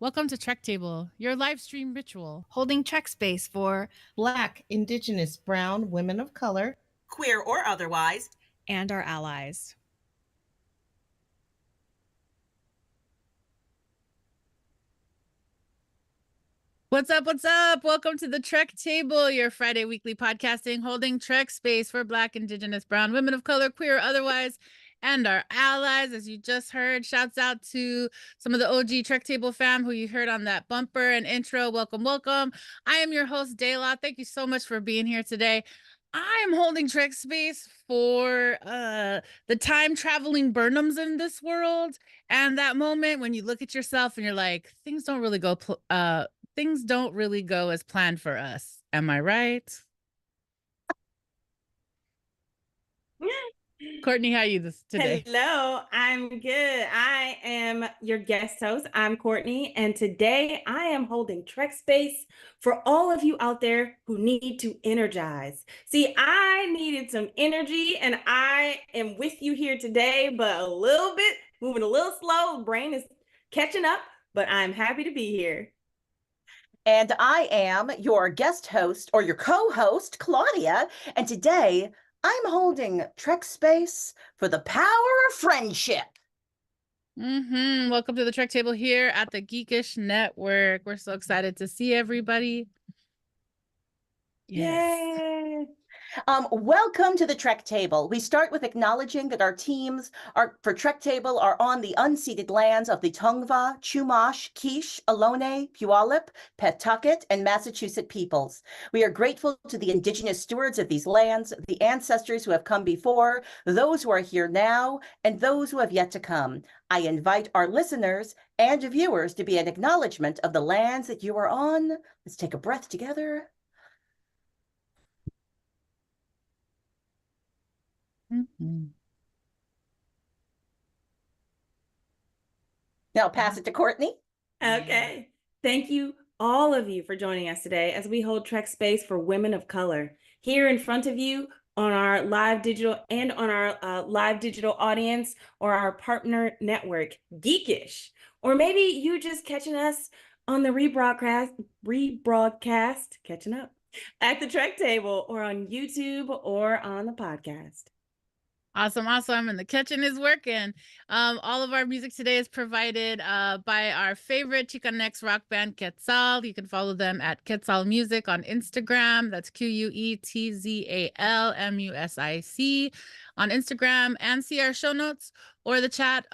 Welcome to Trek Table, your live stream ritual. Holding Trek space for Black, Indigenous, Brown, women of color, queer or otherwise, and our allies. What's up? What's up? Welcome to the Trek Table, your Friday weekly podcasting holding Trek space for Black, Indigenous, Brown, women of color, queer or otherwise, and our allies. As you just heard, shouts out to some of the OG Trek Table fam who you heard on that bumper and intro. Welcome, welcome. I am your host, Dayla. Thank you so much for being here today. I am holding Trek space for the time traveling Burnhams in this world, and that moment when you look at yourself and you're like, things don't really go as planned for us. Am I right? Courtney, how are you today? Hello, I'm good. I am your guest host. I'm Courtney, and today I am holding Trek space for all of you out there who need to energize. See, I needed some energy, and I am with you here today, but a little bit, moving a little slow. Brain is catching up, but I'm happy to be here. And I am your guest host or your co-host, Claudia, and today I'm holding Trek space for the power of friendship. Welcome to the Trek Table here at the Geekish Network. We're so excited to see everybody. Yes. Yay. Welcome to the Trek Table. We start with acknowledging that our teams for Trek Table are on the unceded lands of the Tongva, Chumash, Quiche, Ohlone, Puyallup, Pawtucket, and Massachusetts peoples. We are grateful to the indigenous stewards of these lands, the ancestors who have come before, those who are here now, and those who have yet to come. I invite our listeners and viewers to be an acknowledgement of the lands that you are on. Let's take a breath together. Now pass it to Courtney. Okay. Thank you, all of you, for joining us today as we hold Trek space for women of color. Here in front of you on our live digital and on our live digital audience or our partner network, Geekish. Or maybe you just catching us on the rebroadcast, catching up at the Trek Table or on YouTube or on the podcast. Awesome. And the catching is working. All of our music today is provided by our favorite Chicanx rock band, Quetzal. You can follow them at Quetzal Music on Instagram. That's QUETZALMUSIC on Instagram, and see our show notes or the chat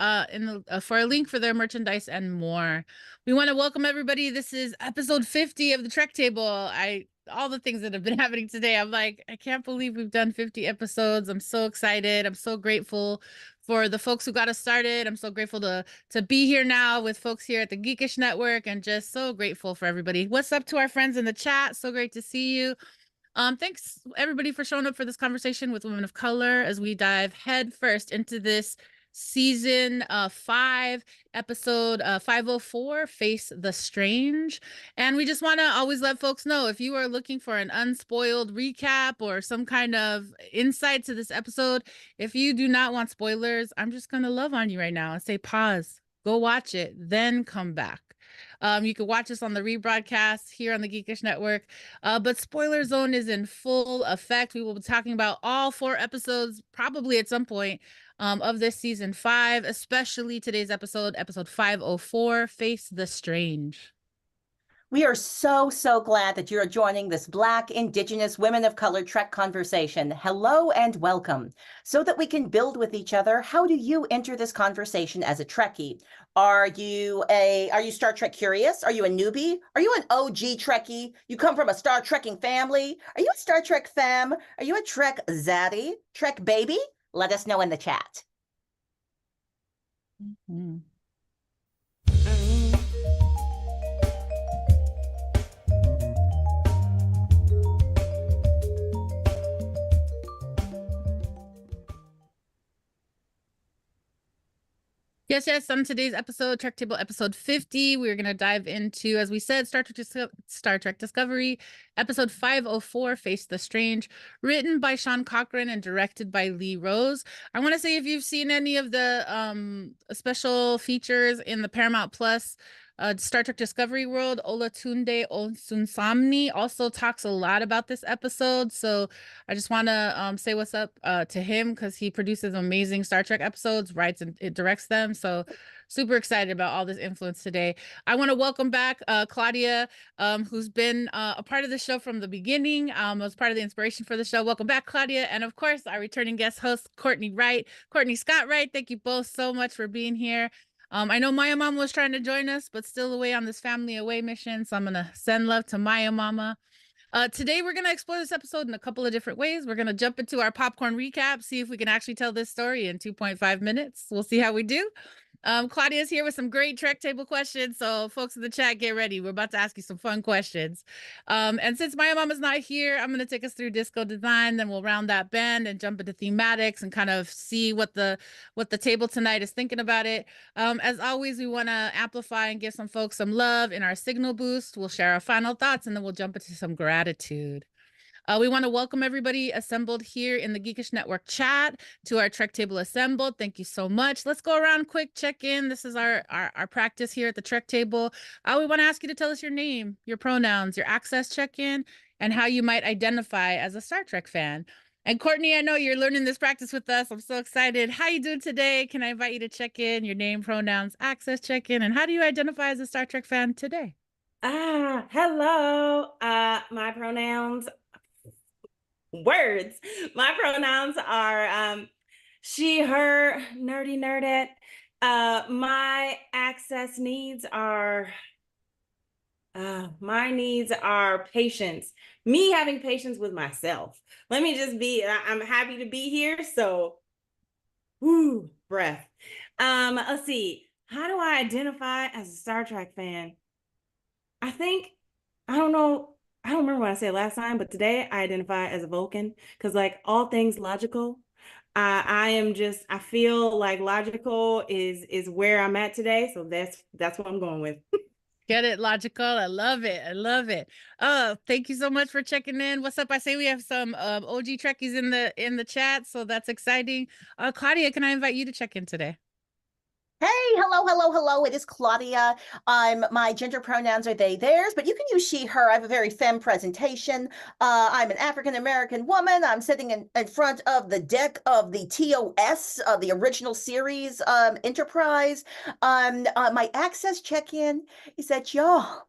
for a link for their merchandise and more. We want to welcome everybody. This is episode 50 of the Trek Table. All the things that have been happening today, I'm like, I can't believe we've done 50 episodes. I'm so excited. I'm so grateful for the folks who got us started. I'm so grateful to be here now with folks here at the Geekish Network, and just so grateful for everybody. What's up to our friends in the chat? So great to see you. Thanks everybody for showing up for this conversation with women of color as we dive head first into this season 5, episode 504, Face the Strange. And we just want to always let folks know, if you are looking for an unspoiled recap or some kind of insight to this episode, if you do not want spoilers, I'm just going to love on you right now and say pause, go watch it, then come back. You can watch us on the rebroadcast here on the Geekish Network, but Spoiler Zone is in full effect. We will be talking about all 4 episodes probably at some point of this season 5, especially today's episode 504, Face the Strange. We are so glad that you're joining this Black, Indigenous, women of color Trek conversation. Hello and welcome. So that we can build with each other, how do you enter this conversation as a Trekkie? Are you Star Trek curious? Are you a newbie? Are you an OG Trekkie? You come from a Star Trekking family? Are you a Star Trek fam? Are you a Trek zaddy? Trek baby? Let us know in the chat. Yes. On today's episode, Trek Table episode 50, we're going to dive into, as we said, Star Trek Discovery, episode 504, Face the Strange, written by Sean Cochran and directed by Lee Rose. I want to say, if you've seen any of the special features in the Paramount Plus Star Trek Discovery World, Olatunde Osunsamni, also talks a lot about this episode. So I just want to say what's up to him because he produces amazing Star Trek episodes, writes and it directs them. So super excited about all this influence today. I want to welcome back Claudia, who's been a part of the show from the beginning, was part of the inspiration for the show. Welcome back, Claudia. And of course, our returning guest host, Courtney Wright, Courtney Scott Wright. Thank you both so much for being here. I know Maya Mama was trying to join us, but still away on this family away mission. So I'm going to send love to Maya Mama. Today, we're going to explore this episode in a couple of different ways. We're going to jump into our popcorn recap, see if we can actually tell this story in 2.5 minutes. We'll see how we do. Claudia's here with some great Trek table questions. So folks in the chat, get ready. We're about to ask you some fun questions. And since Maya Mama's not here, I'm going to take us through disco design. Then we'll round that bend and jump into thematics and kind of see what the table tonight is thinking about it. As always, we want to amplify and give some folks some love in our signal boost. We'll share our final thoughts and then we'll jump into some gratitude. We want to welcome everybody assembled here in the Geekish Network chat to our Trek Table Assembled. Thank you so much. Let's go around quick, check in. This is our practice here at the Trek Table. We want to ask you to tell us your name, your pronouns, your access check-in, and how you might identify as a Star Trek fan. And Courtney, I know you're learning this practice with us. I'm so excited. How you doing today? Can I invite you to check in, your name, pronouns, access check-in, and how do you identify as a Star Trek fan today? Hello. My pronouns words. My pronouns are she, her, nerdy, nerdette. My access needs are my needs are patience. Me having patience with myself. Let me just be, I'm happy to be here. So whoo, breath. Let's see. How do I identify as a Star Trek fan? I don't know. I don't remember what I said last time, but today I identify as a Vulcan because, like, all things logical, I feel like logical is where I'm at today. So that's what I'm going with. Get it, logical. I love it. I love it. Thank you so much for checking in. What's up? I say we have some OG Trekkies in the chat, so that's exciting. Claudia, can I invite you to check in today? Hey, hello, hello, hello. It is Claudia. My gender pronouns are they, theirs, but you can use she, her. I have a very femme presentation. I'm an African-American woman. I'm sitting in front of the deck of the TOS, the original series Enterprise. My access check-in is that, y'all,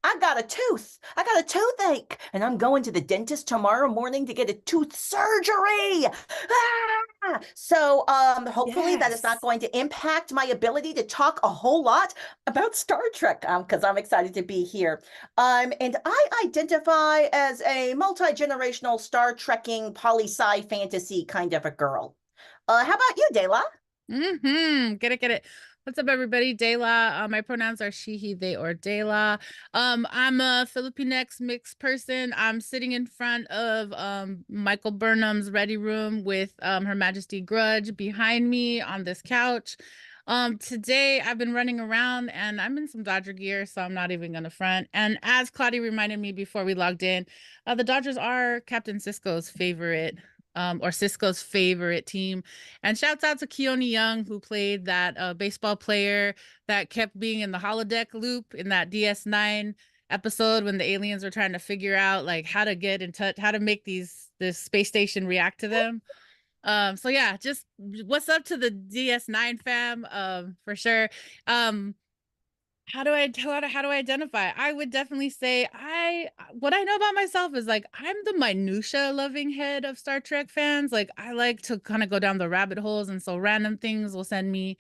I got a tooth. I got a toothache, and I'm going to the dentist tomorrow morning to get a tooth surgery. So hopefully that is not going to impact my ability to talk a whole lot about Star Trek because I'm excited to be here. And I identify as a multi-generational Star Trekking poli-sci fantasy kind of a girl. How about you, Dela? Get it. What's up, everybody? Dela. My pronouns are she, he, they, or Dela. I'm a Filipinx mixed person. I'm sitting in front of Michael Burnham's ready room with Her Majesty Grudge behind me on this couch. Today I've been running around and I'm in some Dodger gear, so I'm not even gonna front. And as Claudia reminded me before we logged in, the Dodgers are Captain Cisco's favorite team. And shouts out to Keone Young, who played that baseball player that kept being in the holodeck loop in that DS9 episode when the aliens were trying to figure out like how to get in touch, how to make this space station react to them. So yeah, just what's up to the DS9 fam, for sure. How do I identify? I would definitely say what I know about myself is like I'm the minutia loving head of Star Trek fans. Like I like to kind of go down the rabbit holes, and so random things will send me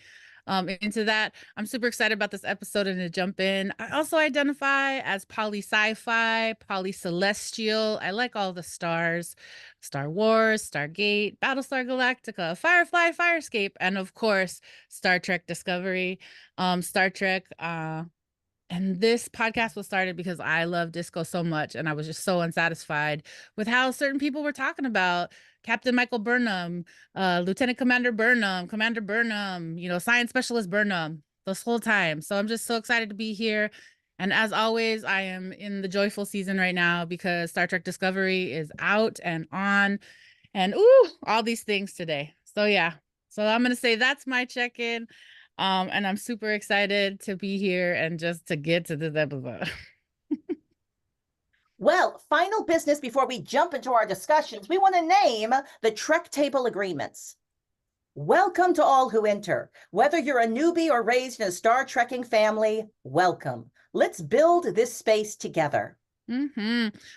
into that. I'm super excited about this episode and to jump in. I also identify as poly sci-fi, poly celestial. I like all the stars, Star Wars, Stargate, Battlestar Galactica, Firefly, Firescape, and of course Star Trek Discovery. Star Trek and this podcast was started because I love disco so much and I was just so unsatisfied with how certain people were talking about Captain Michael Burnham, Lieutenant Commander Burnham, Commander Burnham, Science Specialist Burnham this whole time. So I'm just so excited to be here. And as always, I am in the joyful season right now because Star Trek Discovery is out and on and all these things today. So yeah, so I'm going to say that's my check-in. And I'm super excited to be here and just to get to this episode. Well, final business before we jump into our discussions, we want to name the Trek Table Agreements. Welcome to all who enter. Whether you're a newbie or raised in a Star Trekking family, welcome. Let's build this space together.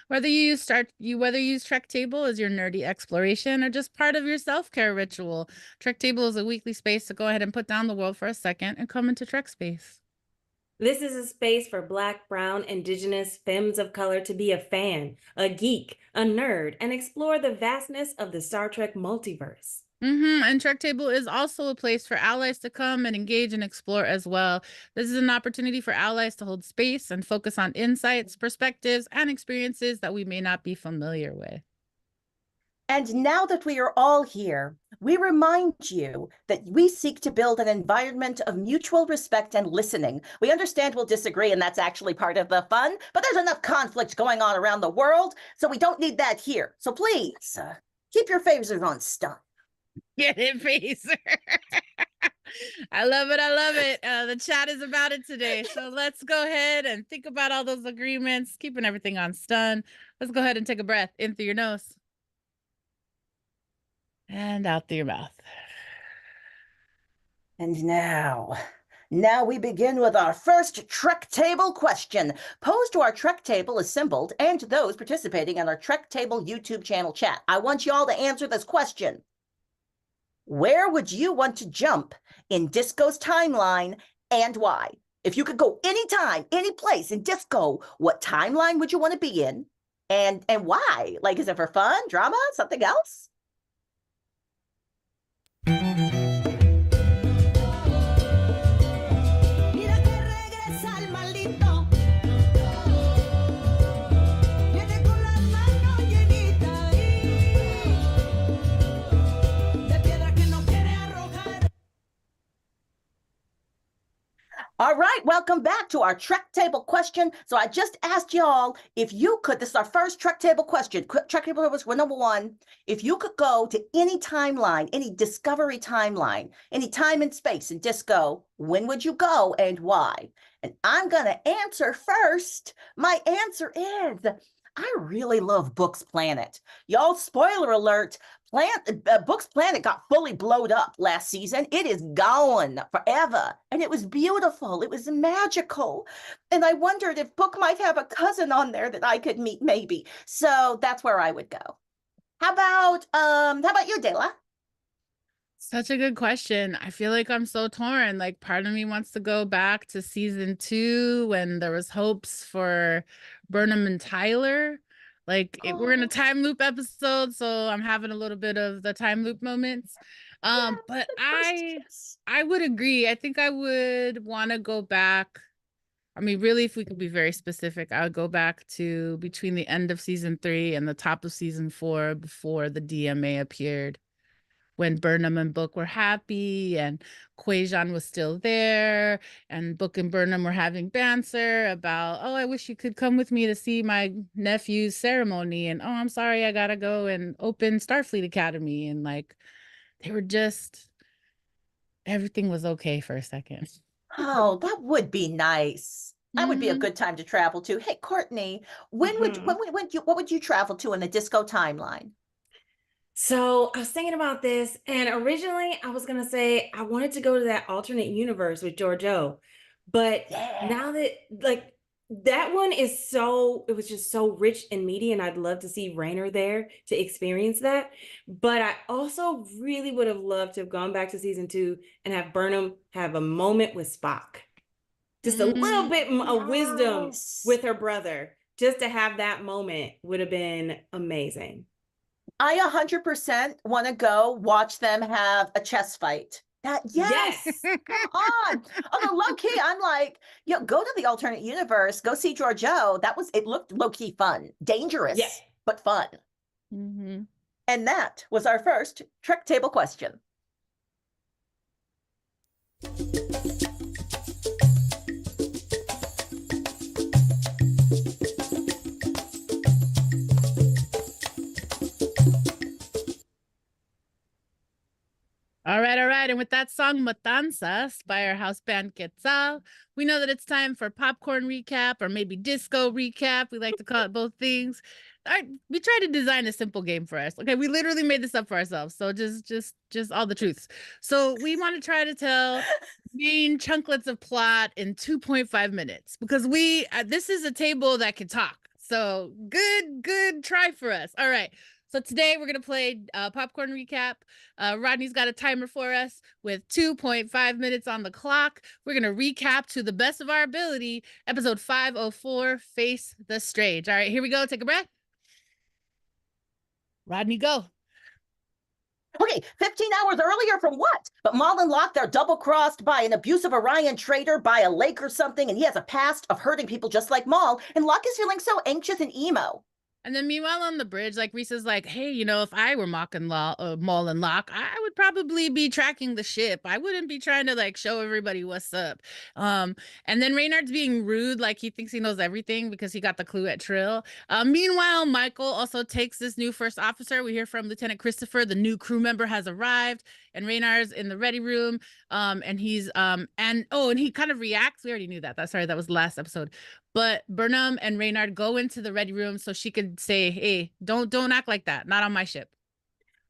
Whether you use Trek Table as your nerdy exploration or just part of your self-care ritual, Trek Table is a weekly space to go ahead and put down the world for a second and come into Trek space. This is a space for Black, Brown, Indigenous, femmes of color to be a fan, a geek, a nerd, and explore the vastness of the Star Trek multiverse. And Trek Table is also a place for allies to come and engage and explore as well. This is an opportunity for allies to hold space and focus on insights, perspectives, and experiences that we may not be familiar with. And now that we are all here, we remind you that we seek to build an environment of mutual respect and listening. We understand we'll disagree, and that's actually part of the fun, but there's enough conflict going on around the world, so we don't need that here. So please, keep your phasers on stun. Get it, Phaser. I love it. I love it. The chat is about it today. So let's go ahead and think about all those agreements, keeping everything on stun. Let's go ahead and take a breath in through your nose and out through your mouth. And now we begin with our first Trek Table question, posed to our Trek Table assembled and to those participating in our Trek Table YouTube channel chat. I want you all to answer this question. Where would you want to jump in Disco's timeline and why? If you could go anytime, any place in Disco, what timeline would you want to be in? And why? Like, is it for fun, drama, something else? All right, welcome back to our Trek Table question. So I just asked y'all if you could, this is our first Trek Table question. Trek Table was number one. If you could go to any timeline, any Discovery timeline, any time and space in Disco, when would you go and why? And I'm going to answer first. My answer is, I really love Book's Planet. Y'all, spoiler alert, Book's Planet got fully blowed up last season. It is gone forever. And it was beautiful. It was magical. And I wondered if Book might have a cousin on there that I could meet maybe. So that's where I would go. How about you, Dela? Such a good question. I feel like I'm so torn. Like, part of me wants to go back to season 2 when there was hopes for Burnham and Tyler. Like, we're in a time loop episode, so I'm having a little bit of the time loop moments. But I would agree. I think I would want to go back. I mean, really, if we could be very specific, I would go back to between the end of season 3 and the top of season 4 before the DMA appeared, when Burnham and Book were happy and Quajan was still there and Book and Burnham were having banter about, oh, I wish you could come with me to see my nephew's ceremony. And, oh, I'm sorry, I got to go and open Starfleet Academy. And like, they were just, everything was okay for a second. Oh, that would be nice. That would be a good time to travel to. Hey, Courtney, what would you travel to in the Disco timeline? So I was thinking about this, and originally I was gonna say I wanted to go to that alternate universe with Georgiou, but now that like that one is it was just so rich and meaty, and I'd love to see Raynor there to experience that. But I also really would have loved to have gone back to season 2 and have Burnham have a moment with Spock, just a little bit of wisdom with her brother. Just to have that moment would have been amazing. I 100% want to go watch them have a chess fight. Yes. Come on. Although low key, I'm like, go to the alternate universe, go see Georgiou. It looked low key fun, dangerous, but fun. And that was our first Trek Table question. All right, all right. And with that song Matanzas by our house band Quetzal, we know that it's time for popcorn recap or maybe disco recap. We like to call it both things. All right, we tried to design a simple game for us. Okay, we literally made this up for ourselves. So just all the truths. So we want to try to tell main chunklets of plot in 2.5 minutes because we this is a table that can talk. So good try for us. All right. So today we're gonna play popcorn recap. Rodney's got a timer for us with 2.5 minutes on the clock. We're gonna recap to the best of our ability. Episode 504, Face the Strange. All right, here we go. Take a breath. Rodney, go. Okay, 15 hours earlier from what? But Maul and Locke, they're double-crossed by an abusive Orion traitor by a lake or something, and he has a past of hurting people just like Maul, and Locke is feeling so anxious and emo. And then meanwhile on the bridge, like Reese is like, hey, you know, if I were Maul and Locke, I would probably be tracking the ship. I wouldn't be trying to like show everybody what's up. And then Reynard's being rude, like he thinks he knows everything because he got the clue at Trill. Meanwhile, Michael also takes this new first officer. We hear from Lieutenant Christopher, the new crew member has arrived, and Reynard's in the ready room. And he's and he kind of reacts. We already knew that. Sorry, that was the last episode. But Burnham and Reynard go into the ready room so she could say, hey, don't act like that. Not on my ship.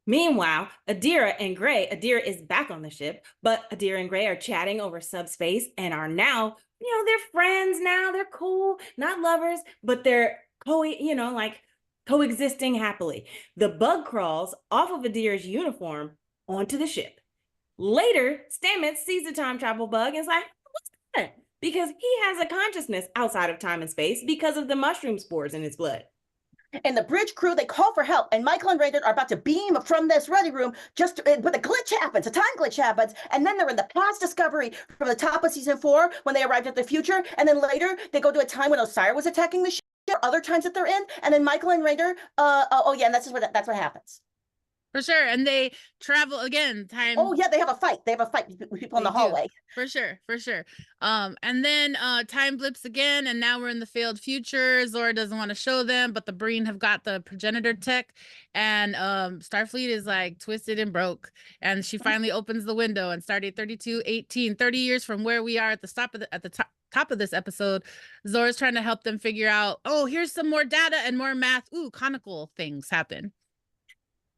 Meanwhile, Adira and Gray, Adira is back on the ship, but Adira and Gray are chatting over subspace and are now, they're friends now. They're cool, not lovers, but they're coexisting happily. The bug crawls off of Adira's uniform onto the ship. Later, Stamets sees the time travel bug and is like, what's that? Because he has a consciousness outside of time and space because of the mushroom spores in his blood. And the bridge crew, they call for help, and Michael and Reynard are about to beam from this ready room but a glitch happens, a time glitch happens, and then they're in the past discovery from the top of season 4 when they arrived at the future, and then later they go to a time when Osiris was attacking the ship, other times that they're in, and then Michael and Reynard, and that's what happens. For sure. And they travel again. Time. Oh, yeah, they have a fight. They have a fight with people in the hallway. For sure. And then time blips again, and now we're in the failed future. Zora doesn't want to show them, but the Breen have got the progenitor tech, and Starfleet is like twisted and broke. And she finally opens the window, and Stardate 3218, 30 years from where we are at the top of this episode, Zora's trying to help them figure out, oh, here's some more data and more math. Ooh, conical things happen.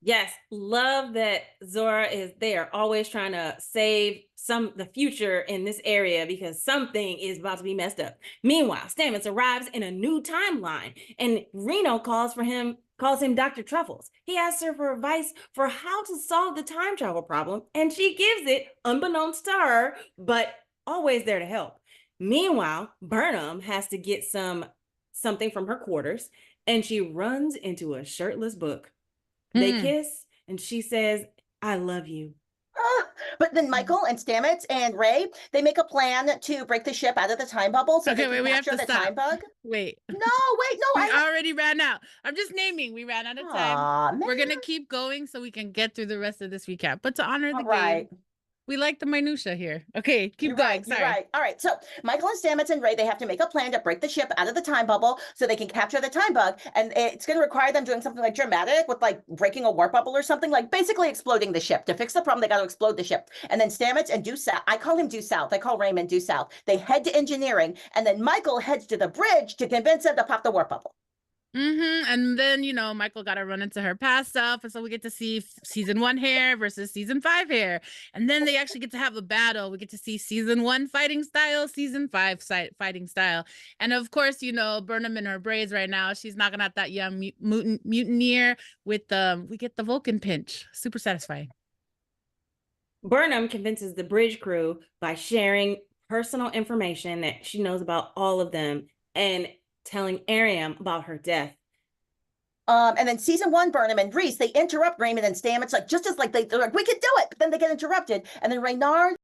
Yes, love that Zora is there, always trying to save the future in this area because something is about to be messed up. Meanwhile, Stamets arrives in a new timeline, and Reno calls him Dr. Truffles. He asks her for advice for how to solve the time travel problem, and she gives it, unbeknownst to her, but always there to help. Meanwhile, Burnham has to get something from her quarters, and she runs into a shirtless book. They kiss, and she says, I love you. But then Michael and Stamets and Ray, they make a plan to break the ship out of the time bubble so they can capture the time bug. Wait. No. We already ran out. I'm just naming. We ran out of time. We're going to keep going so we can get through the rest of this recap. But to honor the game, we like the minutia here. Okay, keep going. Sorry. You're right. All right. So Michael and Stamets and Ray, they have to make a plan to break the ship out of the time bubble so they can capture the time bug. And it's going to require them doing something like dramatic with like breaking a warp bubble or something, like basically exploding the ship. To fix the problem, they got to explode the ship. And then Stamets and Due South, I call him Due South. I call Raymond Due South. They head to engineering. And then Michael heads to the bridge to convince them to pop the warp bubble. And then, Michael got to run into her past stuff. And so we get to see season 1 hair versus season 5 hair. And then they actually get to have a battle. We get to see season 1 fighting style, season 5 fighting style. And of course, Burnham in her braids right now, she's knocking out that young mutineer with we get the Vulcan pinch. Super satisfying. Burnham convinces the bridge crew by sharing personal information that she knows about all of them and telling Ariam about her death. And then season 1, Burnham and Reese, they interrupt Raymond and Stamets, they're like, we can do it, but then they get interrupted. And then Reynard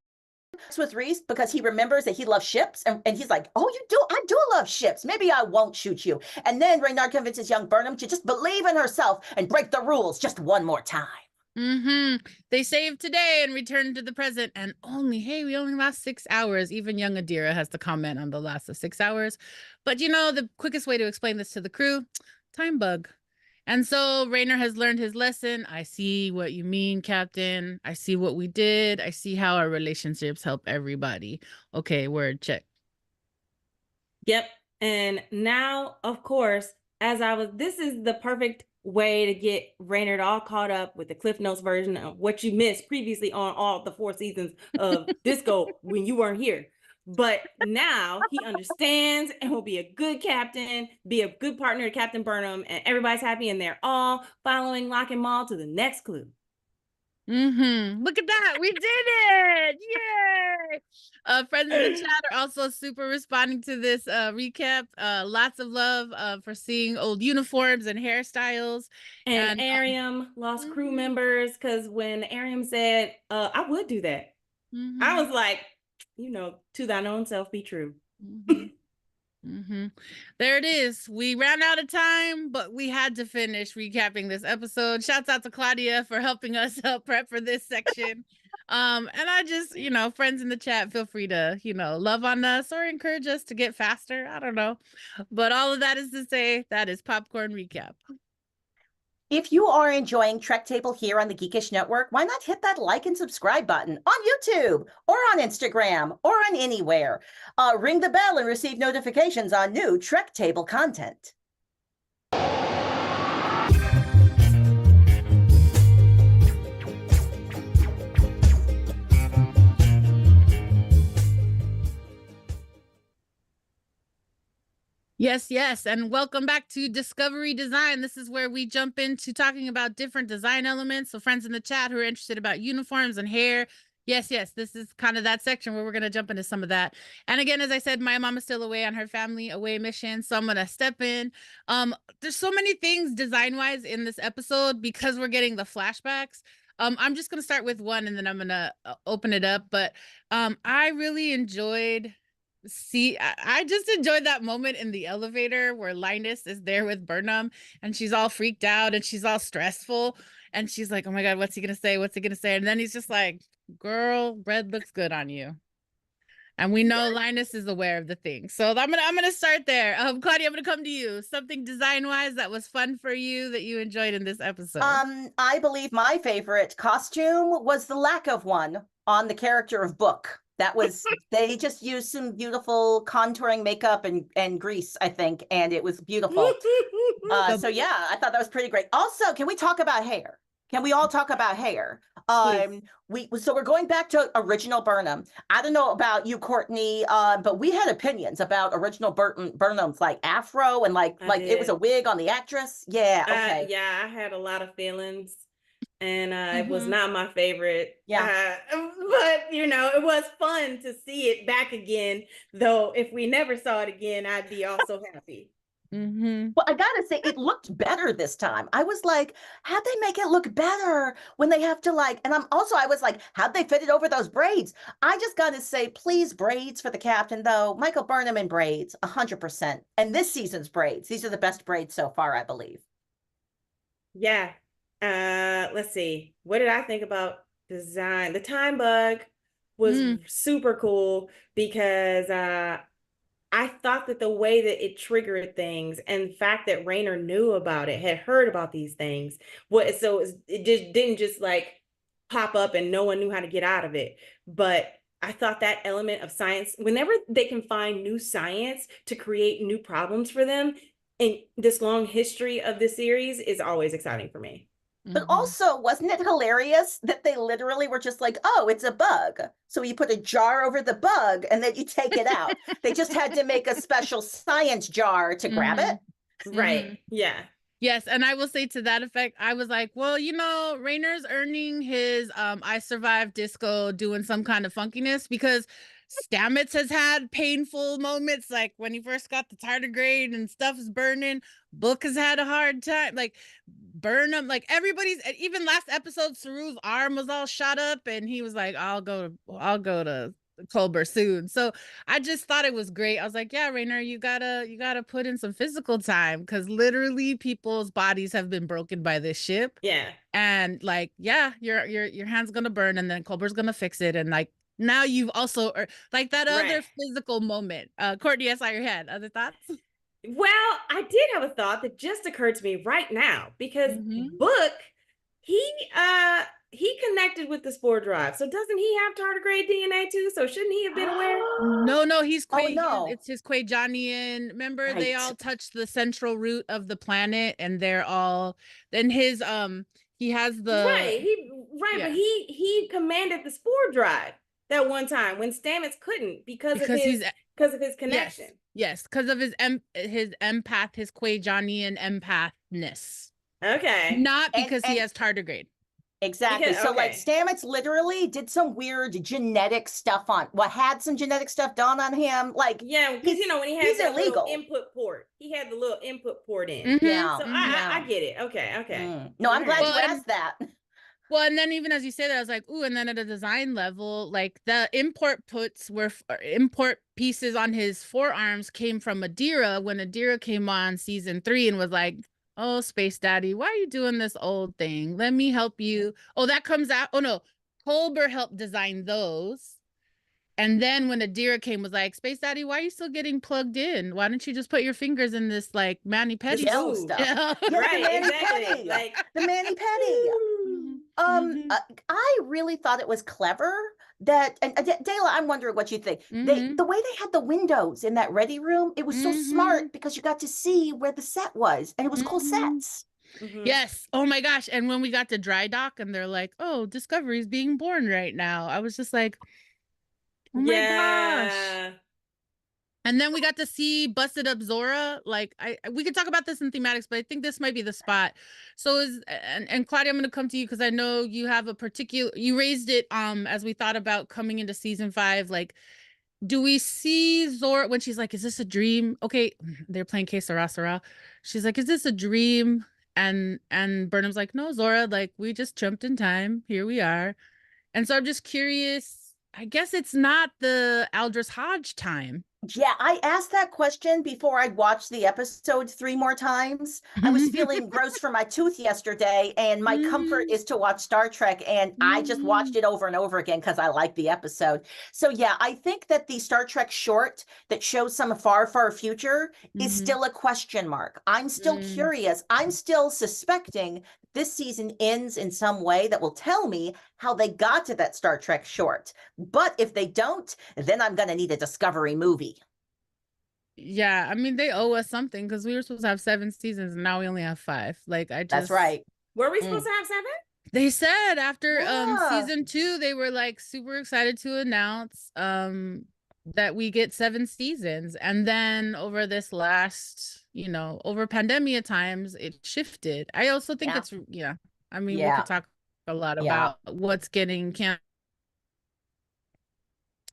with Reese because he remembers that he loves ships, and he's like, oh, you do? I do love ships. Maybe I won't shoot you. And then Reynard convinces young Burnham to just believe in herself and break the rules just one more time. They save today and return to the present, and we only last 6 hours. Even young Adira has to comment on the last of 6 hours. But the quickest way to explain this to the crew, time bug. And so Raynor has learned his lesson. I see what you mean, Captain. I see what we did. I see how our relationships help everybody. Okay, word, check. Yep. And now, of course, this is the perfect way to get Raynor all caught up with the Cliff Notes version of what you missed previously on all the 4 seasons of Disco when you weren't here. But now he understands and will be a good captain, be a good partner to Captain Burnham, and everybody's happy, and they're all following Locke and Maul to the next clue. Look at that. We did it. Yay. Friends in the chat are also super responding to this recap. Lots of love for seeing old uniforms and hairstyles. And Ariam lost crew members, because when Ariam said, I would do that, I was like, to thine own self be true. There it is. We ran out of time, but we had to finish recapping this episode. Shouts out to Claudia for helping us prep for this section. And I just, friends in the chat, feel free to, love on us or encourage us to get faster. I don't know. But all of that is to say, that is Popcorn Recap. If you are enjoying Trek Table here on the Geekish Network, why not hit that like and subscribe button on YouTube or on Instagram or on anywhere? Ring the bell and receive notifications on new Trek Table content. Yes. And welcome back to Discovery Design. This is where we jump into talking about different design elements. So friends in the chat who are interested about uniforms and hair. Yes. This is kind of that section where we're going to jump into some of that. And again, as I said, my mom is still away on her family away mission. So I'm going to step in. There's so many things design wise in this episode because we're getting the flashbacks. I'm just going to start with one and then I'm going to open it up. But I really enjoyed... I just enjoyed that moment in the elevator where Linus is there with Burnham and she's all freaked out and she's all stressful and she's like, oh my God, what's he gonna say? And then he's just like, girl, red looks good on you. And we know Linus is aware of the thing. So I'm gonna start there. Claudia, I'm gonna come to you. Something design-wise that was fun for you that you enjoyed in this episode. I believe my favorite costume was the lack of one on the character of Book. That was, they just used some beautiful contouring makeup and grease, I think, and it was beautiful. So yeah, I thought that was pretty great. Also, can we talk about hair? Can we all talk about hair? So we're going back to original Burnham. I don't know about you, Courtney, but we had opinions about original Burnham's like afro and like it was a wig on the actress. Yeah, okay. I had a lot of feelings. And it was not my favorite. Yeah. But, it was fun to see it back again. Though, if we never saw it again, I'd be also happy. Well, I gotta say, it looked better this time. I was like, how'd they make it look better when they have to and I was like, how'd they fit it over those braids? I just gotta say, please, braids for the captain, though. Michael Burnham in braids, 100%. And this season's braids, these are the best braids so far, I believe. Yeah. Let's see. What did I think about design? The time bug was super cool because I thought that the way that it triggered things and the fact that Raynor knew about it, had heard about these things, it just didn't just pop up and no one knew how to get out of it. But I thought that element of science, whenever they can find new science to create new problems for them in this long history of this series, is always exciting for me. But also, wasn't it hilarious that they literally were just like, oh, it's a bug. So you put a jar over the bug and then you take it out. They just had to make a special science jar to grab it. Right. Yeah. Yes. And I will say to that effect, I was like, well, Raynor's earning his I survived disco doing some kind of funkiness because Stamets has had painful moments, like when he first got the tardigrade and stuff is burning. Book has had a hard time, Burnham, everybody's, even last episode, Saru's arm was all shot up and he was like, I'll go to Culber soon. So I just thought it was great. I was like, yeah, Raynor, you gotta put in some physical time because literally people's bodies have been broken by this ship. Yeah. And your hand's gonna burn and then Culber's gonna fix it. And now you've also that other physical moment. Courtney, I saw your hand. Other thoughts? Well, I did have a thought that just occurred to me right now because Mhm. Book, he connected with the spore drive. So doesn't he have tardigrade DNA too? So shouldn't he have been aware? No, he's Oh, Quay. no. It's his Quajanian. Remember, they Right. all touch the central root of the planet, and they're all. Then his he has the Right, yeah, but he commanded the spore drive that one time when Stamets couldn't because of because he's his connection. yes, because of his empath, his Quajanian empathness, Okay. not because he and has tardigrade. exactly. Because, So like okay. Stamets literally did some weird genetic stuff had some genetic stuff done on him. Like, Yeah, because when he has he's that little illegal. input port, he had the little input port in. Mhm, Yeah. So mhm. I get it. Okay. No, I'm All glad right. you Well, asked that. Well, and then even as you say that, I was like, ooh, and then at a design level, like the import import pieces on his forearms came from Adira when Adira came on season 3 and was like, oh, Space Daddy, why are you doing this old thing? Let me help you. Oh, that comes out. Oh no, Colbert helped design those. And then when Adira came, was like, Space Daddy, why are you still getting plugged in? Why don't you just put your fingers in this like Manny Petty gel Ooh. stuff. Yeah. Yeah, Right, the Manny exactly. Petty. Like The Manny Petty. Mhm. I really thought it was clever that, and Dayla, I'm wondering what you think. Mhm. The way they had the windows in that ready room, it was so Mhm. smart because you got to see where the set was, and it was cool Mhm. sets. Yes. Oh my gosh. And when we got to dry dock and they're like, oh, Discovery's being born right now. I was just like, oh my gosh. yeah. And then we got to see Busted Up Zora. Like we could talk about this in thematics, but I think this might be the spot. So and Claudia, I'm gonna come to you because I know you have a particular you raised it as we thought about coming into season 5. Like, do we see Zora when she's like, is this a dream? Okay, they're playing Que Sera Sera. She's like, is this a dream? And Burnham's like, no, Zora, like we just jumped in time. Here we are. And so I'm just curious. I guess it's not the Aldous Hodge time. Yeah, I asked that question before I'd watched the episode 3 more times. I was feeling gross for my tooth yesterday, and my comfort is to watch Star Trek, and I just watched it over and over again because I like the episode. So yeah, I think that the Star Trek short that shows some far, far future is still a question mark. I'm still curious. I'm still suspecting this season ends in some way that will tell me how they got to that Star Trek short. But if they don't, then I'm going to need a Discovery movie. Yeah, I mean, they owe us something because we were supposed to have 7 seasons and now we only have 5. Like, That's right. Were we supposed to have 7? They said after Yeah. season 2, they were like super excited to announce that we get 7 seasons. And then over this last, over pandemia times, it shifted. I also think it's I mean, we could talk a lot about what's getting canceled.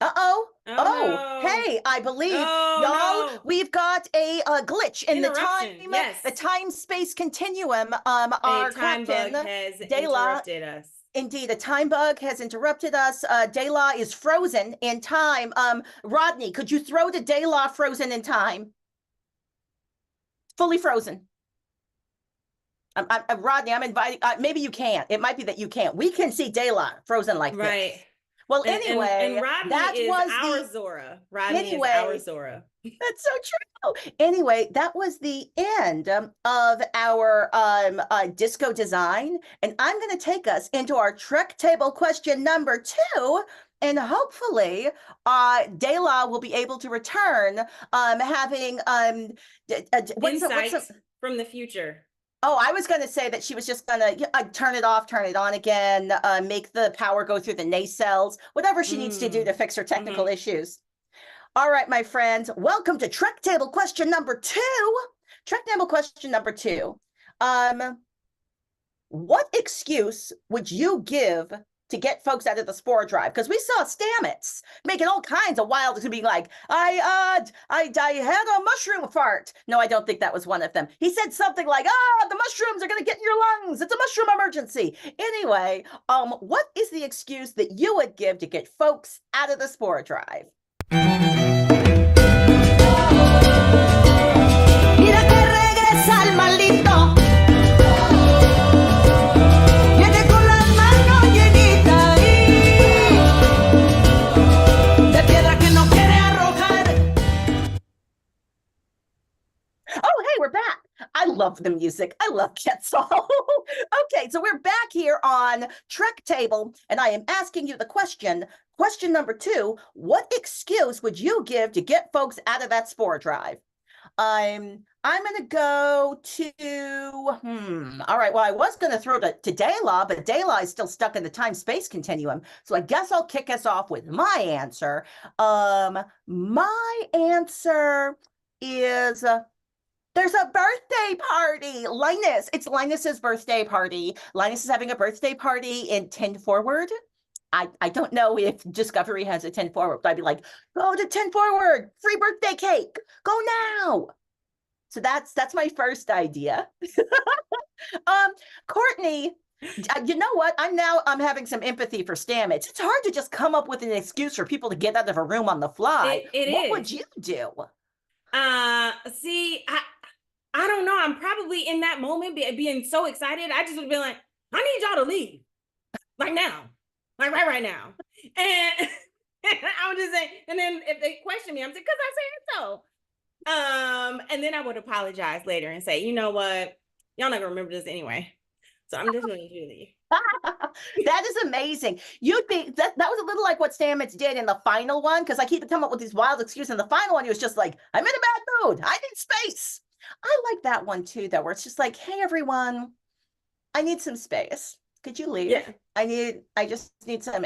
Uh-oh. Oh, no. Hey, I believe, Oh, y'all, no. we've got a glitch in the Interruption, yes. the time-space continuum. A Our time captain, bug has Dayla, interrupted us. indeed, a time bug has interrupted us. Dayla is frozen in time. Rodney, could you throw to Dayla frozen in time? Fully frozen. Rodney, I'm inviting, maybe you can't. It might be that you can't. We can see Dayla frozen like this. Well, anyway, and Rodney that is was our the Zora. Rodney is our Zora. That's so true. Anyway, that was the end of our disco design, and I'm going to take us into our Trek table question number 2. And hopefully, Dayla will be able to return, having insights from the future. Oh, I was going to say that she was just going to turn it off, turn it on again, make the power go through the nacelles, whatever she needs to do to fix her technical issues. All right, my friends, welcome to Trek Table question number 2. Trek Table question number 2. What excuse would you give to get folks out of the spore drive? Because we saw Stamets making all kinds of wild to be like, I had a mushroom fart. No, I don't think that was one of them. He said something like, the mushrooms are going to get in your lungs. It's a mushroom emergency. Anyway, what is the excuse that you would give to get folks out of the spore drive? Mira que regresa el maldito. love the music. I love Quetzal. Okay, so we're back here on Trek Table, and I am asking you the question. Question number 2, what excuse would you give to get folks out of that spore drive? I'm gonna go to all right. Well, I was gonna throw to Dayla, but Dayla is still stuck in the time-space continuum. So I guess I'll kick us off with my answer. My answer is there's a birthday party. Linus, it's Linus's birthday party. Linus is having a birthday party in 10 Forward. I don't know if Discovery has a 10 Forward, but I'd be like, go to 10 Forward, free birthday cake, go now. So that's my first idea. Courtney, you know what? I'm having some empathy for Stamets. It's hard to just come up with an excuse for people to get out of a room on the fly. What would you do? See, I don't know. I'm probably in that moment being so excited. I just would be like, I need y'all to leave. Like now. Like right now. And I would just say, and then if they question me, I'm saying, because I said so. And then I would apologize later and say, you know what? Y'all not gonna remember this anyway. So I'm just going to leave. That is amazing. You'd be that was a little like what Stamets did in the final one, because I keep coming up with these wild excuses. In the final one, he was just like, I'm in a bad mood. I need space. I like that one too, though, where it's just like, hey everyone, I need some space. Could you leave? Yeah. I just need some.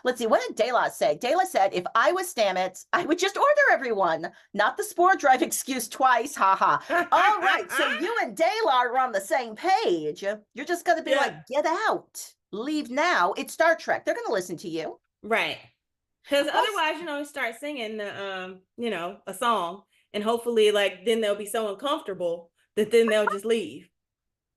Let's see. What did Dayla say? Dayla said, if I was Stamets, I would just order everyone, not the spore drive excuse twice. Haha. All right. So you and Dayla are on the same page. You're just going to be like, get out, leave now. It's Star Trek. They're going to listen to you. Right. Because otherwise, start singing the, a song, and hopefully then they'll be so uncomfortable that then they'll just leave.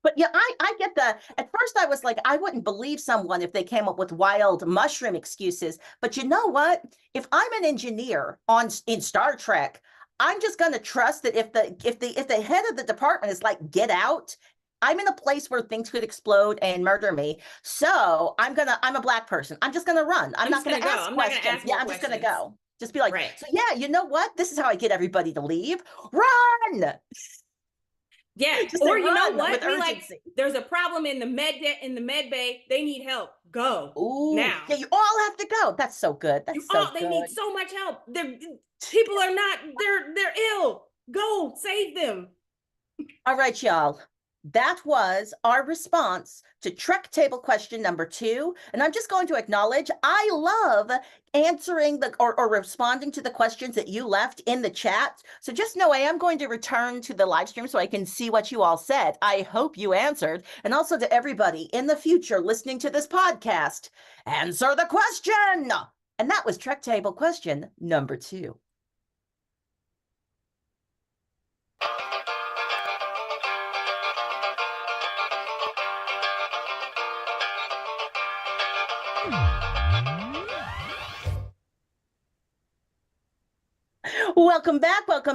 But yeah, I get at first I was like, I wouldn't believe someone if they came up with wild mushroom excuses. But you know what? If I'm an engineer in Star Trek, I'm just going to trust that if the head of the department is like, get out, I'm in a place where things could explode and murder me. So I'm a black person. I'm just going to run. I'm not going to ask questions. Yeah, I'm just going to go. Just be like, right. So yeah, you know what? This is how I get everybody to leave. Run! Yeah, or you know what? Be like, there's a problem in the med bay. They need help. Go. Ooh, now. Yeah, you all have to go. That's so good. They need so much help. People are not. They're ill. Go save them. All right, y'all. That was our response to Trek Table question number 2. And I'm just going to acknowledge I love answering or responding to the questions that you left in the chat. So just know I am going to return to the live stream so I can see what you all said. I hope you answered. And also to everybody in the future listening to this podcast, answer the question. And that was Trek Table question number 2. Welcome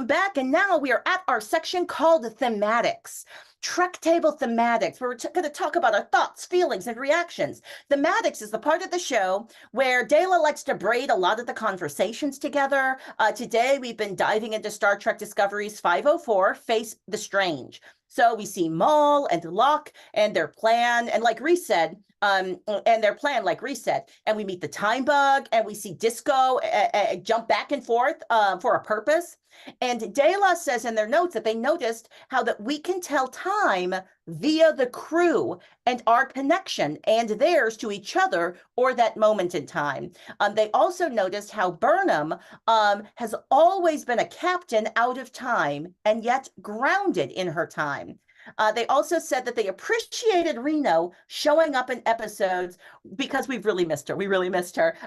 back. And now we are at our section called Thematics. Trek Table Thematics, where we're going to talk about our thoughts, feelings, and reactions. Thematics is the part of the show where Dayla likes to braid a lot of the conversations together. Today, we've been diving into Star Trek Discovery's 504, Face the Strange. So we see Maul and Locke and their plan, and like Reese said, and we meet the time bug, and we see Disco jump back and forth for a purpose. And Dayla says in their notes that they noticed how that we can tell time via the crew and our connection and theirs to each other or that moment in time. They also noticed how Burnham has always been a captain out of time and yet grounded in her time. They also said that they appreciated Reno showing up in episodes because we really missed her.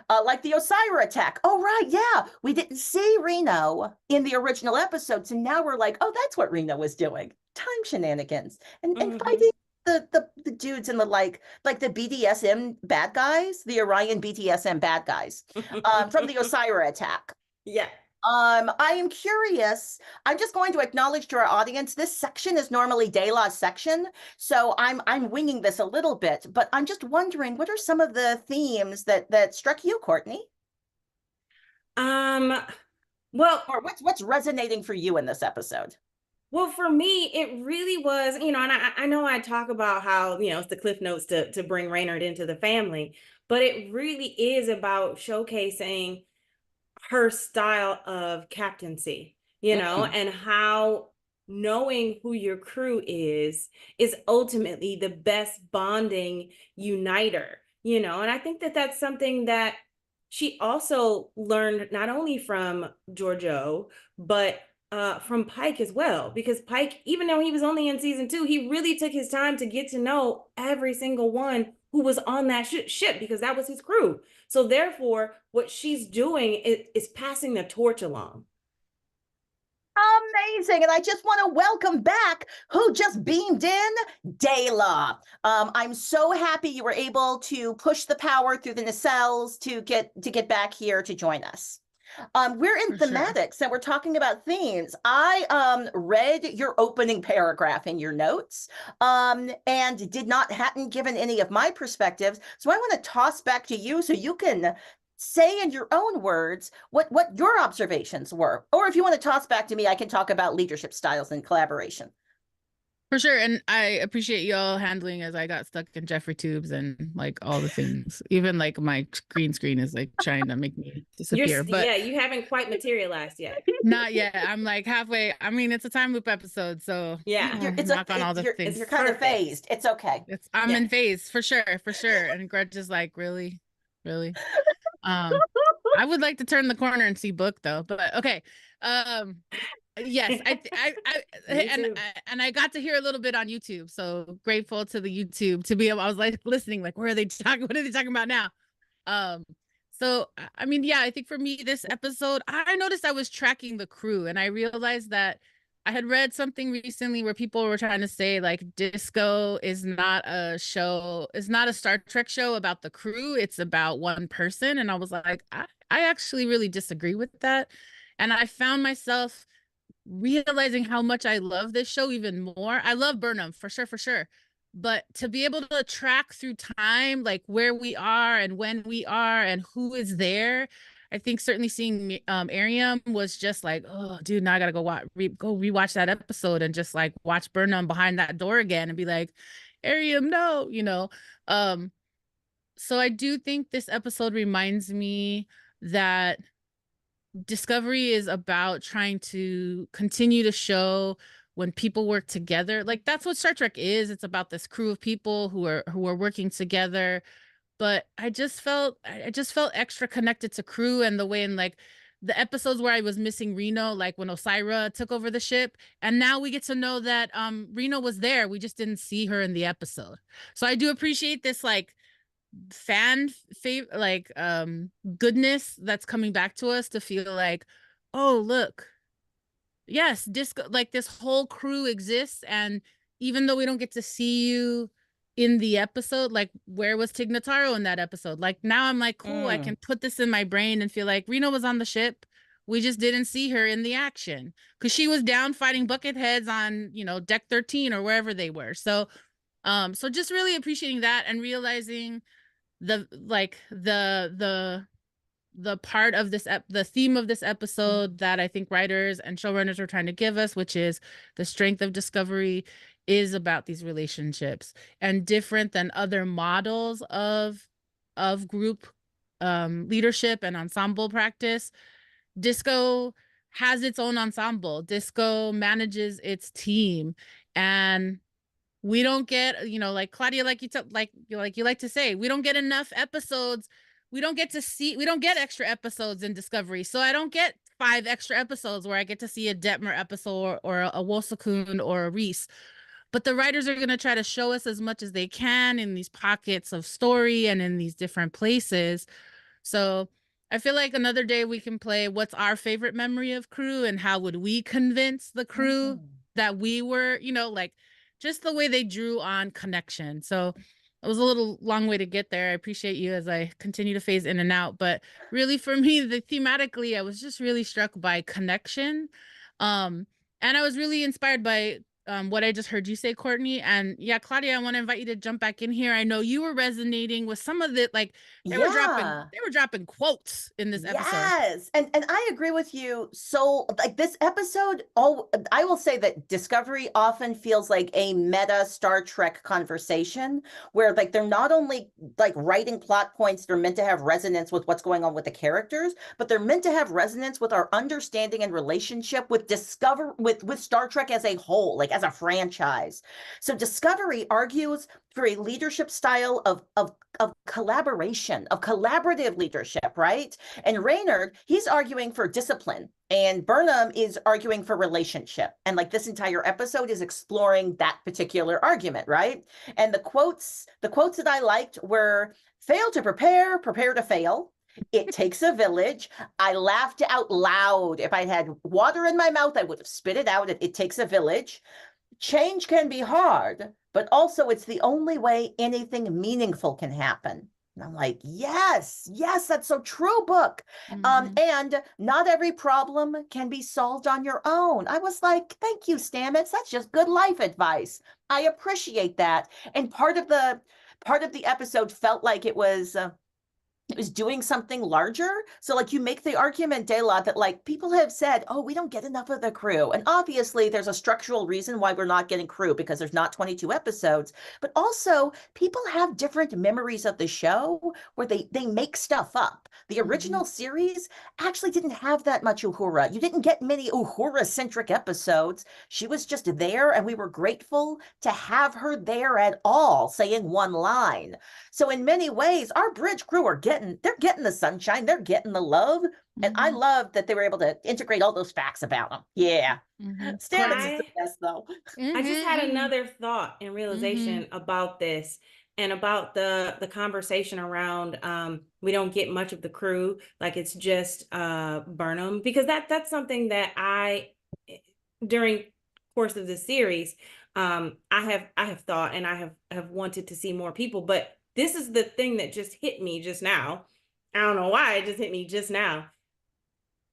Like the Osira attack. Oh, right. Yeah. We didn't see Reno in the original episode. So now we're like, oh, that's what Reno was doing. Time shenanigans and fighting the dudes in the like the BDSM bad guys, the Orion BDSM bad guys from the Osira attack. Yeah. I am curious. I'm just going to acknowledge to our audience, this section is normally Dayla's section, so I'm winging this a little bit, but I'm just wondering, what are some of the themes that struck you, Courtney? Well, or what's resonating for you in this episode? Well, for me, it really was, and I know I talk about how, it's the cliff notes to bring Raynard into the family, but it really is about showcasing her style of captaincy, and how knowing who your crew is ultimately the best bonding uniter, and I think that that's something that she also learned not only from Giorgio, but from Pike as well, because Pike, even though he was only in season 2, he really took his time to get to know every single one who was on that ship, because that was his crew. So therefore, what she's doing is passing the torch along. Amazing. And I just want to welcome back who just beamed in, Dayla. I'm so happy you were able to push the power through the nacelles to get back here to join us. We're in For sure. thematics and we're talking about themes. I read your opening paragraph in your notes and hadn't given any of my perspectives. So I want to toss back to you so you can say in your own words what your observations were. Or if you want to toss back to me, I can talk about leadership styles and collaboration. For sure. And I appreciate y'all handling as I got stuck in Jeffrey tubes and like all the things. Even like my green screen is like trying to make me disappear. But yeah, you haven't quite materialized yet. not yet. I'm like halfway. I mean, it's a time loop episode, so Yeah. knock on all the things. You're kind of phased. It's okay. I'm Yeah. in phase for sure. And Grudge is like, really? I would like to turn the corner and see Book though, but okay. Yes, and I got to hear a little bit on YouTube, so grateful to the YouTube to be able. I was like listening, like, where are they talking? What are they talking about now? So I mean, yeah, I think for me, this episode, I noticed I was tracking the crew, and I realized that I had read something recently where people were trying to say like Disco is not a Star Trek show about the crew, it's about one person. And I was like, I actually really disagree with that. And I found myself realizing how much I love this show even more. I love Burnham for sure. But to be able to track through time, like where we are and when we are and who is there, I think certainly seeing Ariam was just like, oh, dude, now I gotta go rewatch that episode and just like watch Burnham behind that door again and be like, Ariam, no, So I do think this episode reminds me that Discovery is about trying to continue to show when people work together. Like that's what Star Trek is. It's about this crew of people who are working together. But I just felt extra connected to crew, and the way in like the episodes where I was missing Reno, like when Osira took over the ship, and now we get to know that Reno was there. We just didn't see her in the episode. So I do appreciate this like goodness that's coming back to us, to feel like, oh look, yes, Disco, like this whole crew exists. And even though we don't get to see you in the episode, like where was Tig Notaro in that episode? Like now I'm like, cool, I can put this in my brain and feel like Reno was on the ship, we just didn't see her in the action because she was down fighting bucketheads on deck 13 or wherever they were. So just really appreciating that and realizing the part of the theme of this episode that I think writers and showrunners are trying to give us, which is the strength of Discovery is about these relationships. And different than other models of group leadership and ensemble practice, Disco has its own ensemble. Disco manages its team, and we don't get, like Claudia, like you like to say, we don't get enough episodes. We don't get extra episodes in Discovery. So I don't get 5 extra episodes where I get to see a Detmer episode or a Wolsekun or a Reese. But the writers are going to try to show us as much as they can in these pockets of story and in these different places. So I feel like another day we can play what's our favorite memory of crew and how would we convince the crew that we were, like just the way they drew on connection. So it was a little long way to get there. I appreciate you as I continue to phase in and out. But really for me, thematically, I was just really struck by connection. And I was really inspired by what I just heard you say, Courtney. And yeah, Claudia, I want to invite you to jump back in here. I know you were resonating with some of it, like they were dropping quotes in this episode. Yes. And I agree with you. So like this episode, oh, I will say that Discovery often feels like a meta Star Trek conversation where like they're not only like writing plot points, they're meant to have resonance with what's going on with the characters, but they're meant to have resonance with our understanding and relationship with with Star Trek as a whole, like as a franchise. So Discovery argues for a leadership style of collaboration, of collaborative leadership, right? And Reynard, he's arguing for discipline, and Burnham is arguing for relationship. And like this entire episode is exploring that particular argument, right? And the quotes that I liked were fail to prepare, prepare to fail. It takes a village. I laughed out loud. If I had water in my mouth, I would have spit it out. It takes a village. Change can be hard, but also it's the only way anything meaningful can happen. And I'm like, yes, that's so true, book. And not every problem can be solved on your own. I was like, thank you, Stamets. That's just good life advice. I appreciate that. And part of the episode felt like it was doing something larger. So like you make the argument, Dela, that like people have said, oh, we don't get enough of the crew. And obviously there's a structural reason why we're not getting crew because there's not 22 episodes. But also people have different memories of the show where they make stuff up. The original series actually didn't have that much Uhura. You didn't get many Uhura-centric episodes. She was just there and we were grateful to have her there at all, saying one line. So in many ways, our bridge crew are they're getting the sunshine, they're getting the love. And I love that they were able to integrate all those facts about them. Yeah. Stamets is the best though. I just had another thought and realization about this and about the conversation around we don't get much of the crew, like it's just Burnham, because that's something that I during course of the series I have thought and I have wanted to see more people, but this is the thing that just hit me just now. I don't know why it just hit me just now.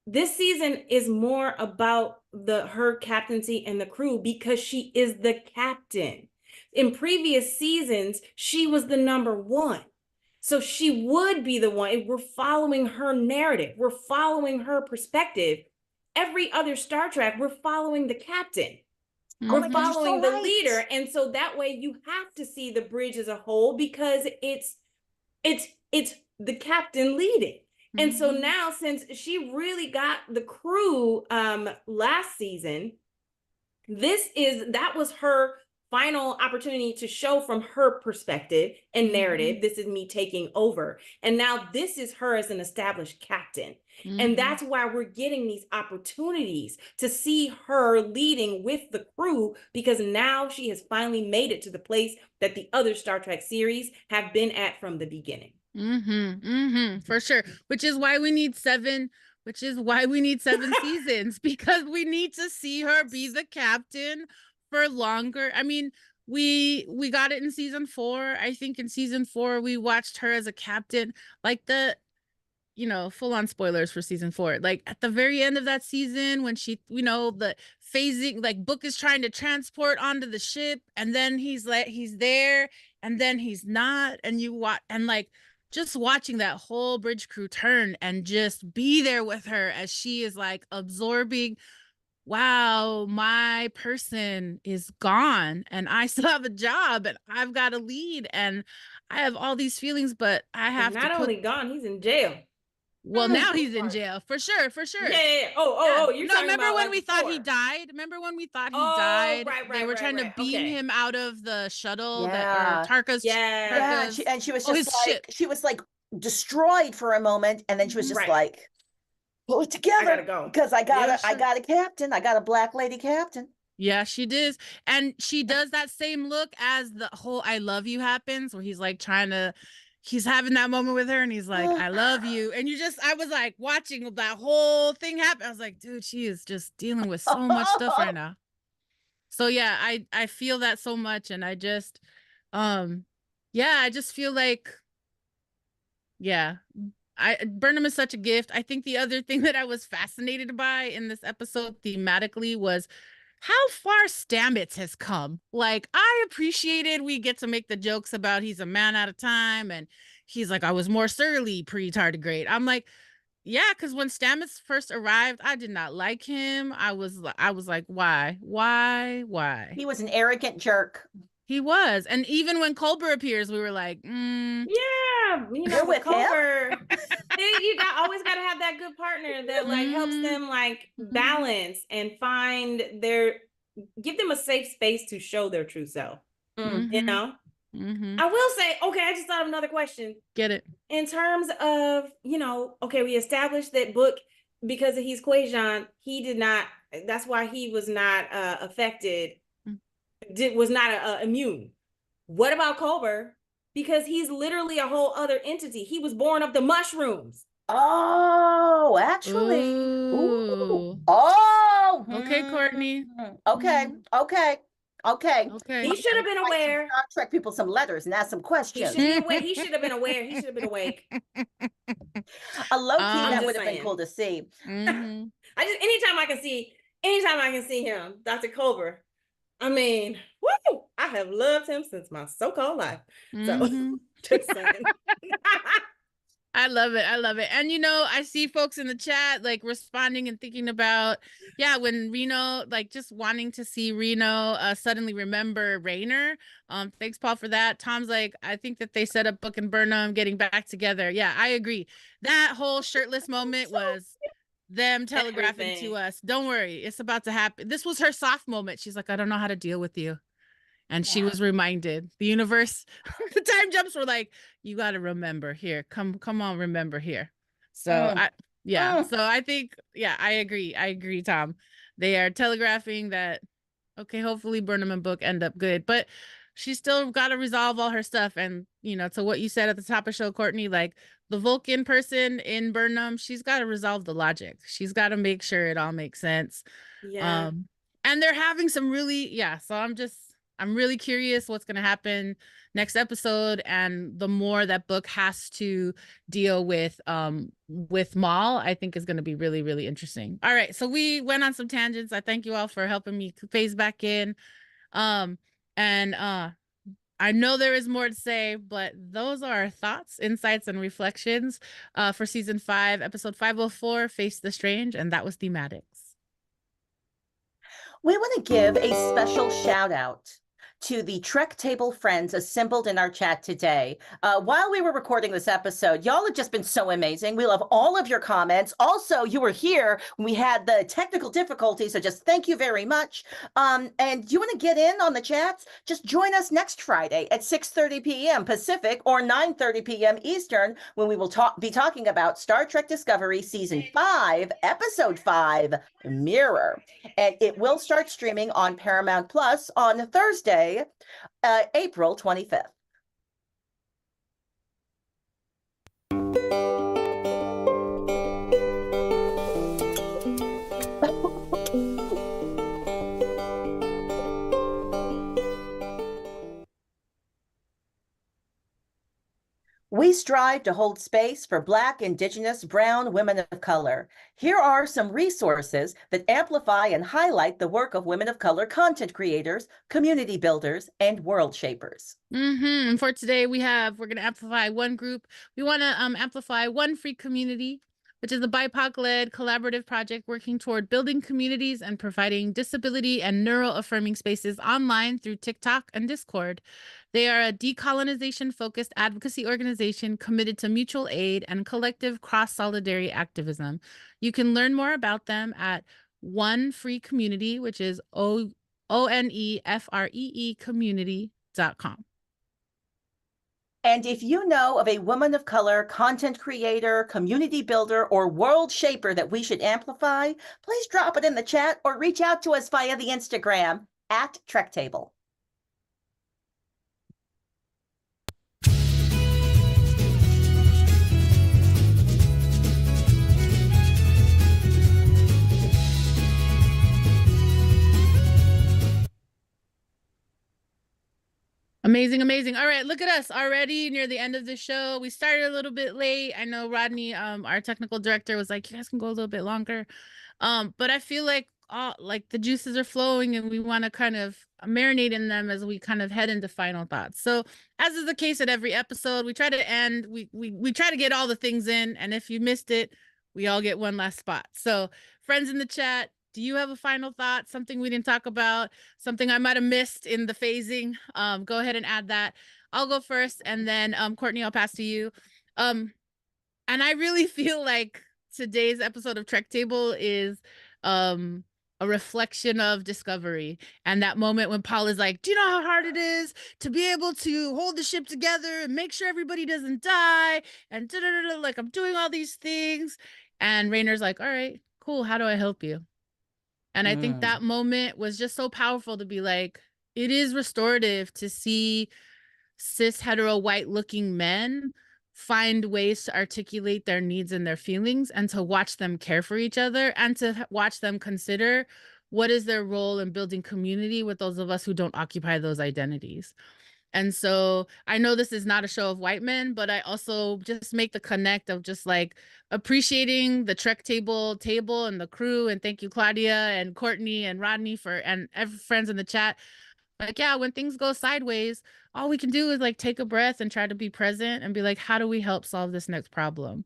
This season is more about her captaincy and the crew because she is the captain. In previous seasons, she was the number one. So she would be the one. We're following her narrative. We're following her perspective. Every other Star Trek, we're following the captain. We're following the leader. And so that way you have to see the bridge as a whole because it's the captain leading. And so now, since she really got the crew last season, that was her final opportunity to show from her perspective and narrative. This is me taking over. And now this is her as an established captain. And that's why we're getting these opportunities to see her leading with the crew, because now she has finally made it to the place that the other Star Trek series have been at from the beginning. For sure. Which is why we need 7 seasons, because we need to see her be the captain for longer. I mean, we got it in season 4. I think in season 4 we watched her as a captain, like full on spoilers for season 4, like at the very end of that season when she, the phasing, like Book is trying to transport onto the ship and then he's there and then he's not, and you watch, and like just watching that whole bridge crew turn and just be there with her as she is like absorbing, wow, my person is gone and I still have a job and I've got to lead and I have all these feelings, but I have not only gone, he's in jail. Well, now he's in jail for sure. Yeah. Oh, you're talking remember about when like we before. thought he died? Remember when we thought he died? Right. They were trying to beam him out of the shuttle Yeah. that, or Tarka's. Yeah, Tarka's, she was just like, she was like destroyed for a moment, and then she was just like, pull it together. I gotta go. Because I got a captain. I got a black lady captain. Yeah, she does. And she does that same look as the whole I love you happens, where he's like he's having that moment with her and he's like, I love you. And I was like watching that whole thing happen. I was like, dude, she is just dealing with so much stuff right now. So yeah, I feel that so much. And I just, I just feel like, Burnham is such a gift. I think the other thing that I was fascinated by in this episode thematically was how far Stamets has come. Like, I appreciated we get to make the jokes about he's a man out of time, and he's like, I was more surly pre-tardigrade. I'm like, yeah, because when Stamets first arrived, I did not like him. I was like, why? He was an arrogant jerk. He was. And even when Culber appears, we were like, Yeah, you know, You're with with him? Culver, you always got to have that good partner that like helps them like balance and give them a safe space to show their true self. You know? I will say, okay, I just thought of another question. Get it? In terms of, you know, okay, we established that Book, because he's Quajon, he did not, that's why he was not affected, was not immune. What about Culber? Because he's literally a whole other entity. He was born of the mushrooms. Oh, actually. Ooh. Oh. Okay, Courtney. Okay. He should have been aware. Star Trek people some letters and ask some He questions. should be aware. He should have been aware. He should have been awake. A low key I'm that just would have been saying. cool to see. Anytime I can see him, Dr. Culber. I mean, woo! I have loved him since my so-called life. So just saying. I love it. And you know, I see folks in the chat like responding and thinking about, yeah, when Reno, like just wanting to see Reno suddenly remember Raynor. Thanks, Paul, for that. Tom's like, I think that they set up Book and Burnham getting back together. Yeah, I agree. That whole shirtless moment was them telegraphing to us, don't worry, it's about to happen. This was her soft moment. She's like, I don't know how to deal with you. And she was reminded, the universe, the time jumps were like, you got to remember here. Come on, remember here. So so I think, I agree, Tom. They are telegraphing that, okay, hopefully Burnham and Book end up good, but she's still got to resolve all her stuff. And, you know, to what you said at the top of the show, Courtney, like the Vulcan person in Burnham, she's got to resolve the logic. She's got to make sure it all makes sense. Yeah. And they're having some really, so I'm really curious what's going to happen next episode, and the more that Book has to deal with Maul, I think is going to be really, really interesting. All right, so we went on some tangents. I thank you all for helping me phase back in. I know there is more to say, but those are our thoughts, insights, and reflections for season 5, episode 504, Face the Strange, and that was Thematics. We want to give a special shout out to the Trek Table friends assembled in our chat today. While we were recording this episode, y'all have just been so amazing. We love all of your comments. Also, you were here when we had the technical difficulties, so just thank you very much. And do you want to get in on the chats? Just join us next Friday at 6:30 p.m. Pacific or 9:30 p.m. Eastern, when we will be talking about Star Trek Discovery Season 5, Episode 5, Mirror. And it will start streaming on Paramount Plus on Thursday, April 25th. We strive to hold space for Black, Indigenous, Brown women of color. Here are some resources that amplify and highlight the work of women of color content creators, community builders, and world shapers. And for today, we're going to amplify one group. We want to amplify One Free Community, which is a BIPOC-led collaborative project working toward building communities and providing disability and neuro-affirming spaces online through TikTok and Discord. They are a decolonization-focused advocacy organization committed to mutual aid and collective cross-solidarity activism. You can learn more about them at One Free Community, which is ONEFREE community.com. And if you know of a woman of color, content creator, community builder, or world shaper that we should amplify, please drop it in the chat or reach out to us via the Instagram at Trek Table. Amazing. All right, look at us already near the end of the show. We started a little bit late. I know Rodney, our technical director, was like, you guys can go a little bit longer. But I feel like like the juices are flowing and we want to kind of marinate in them as we kind of head into final thoughts. So as is the case at every episode, we try to end, we try to get all the things in, and if you missed it, we all get one last spot. So friends in the chat, do you have a final thought, something we didn't talk about, something I might have missed in the phasing? Go ahead and add that. I'll go first, and then Courtney, I'll pass to you. And I really feel like today's episode of Trek Table is a reflection of discovery, and that moment when Paul is like, do you know how hard it is to be able to hold the ship together and make sure everybody doesn't die, and like I'm doing all these things, and Rayner's like, all right, cool, how do I help you? And I think that moment was just so powerful to be like, it is restorative to see cis hetero white looking men find ways to articulate their needs and their feelings, and to watch them care for each other, and to watch them consider what is their role in building community with those of us who don't occupy those identities. And so I know this is not a show of white men, but I also just make the connect of just like appreciating the Trek table and the crew. And thank you, Claudia and Courtney and Rodney and every friends in the chat. Like, yeah, when things go sideways, all we can do is like take a breath and try to be present and be like, how do we help solve this next problem?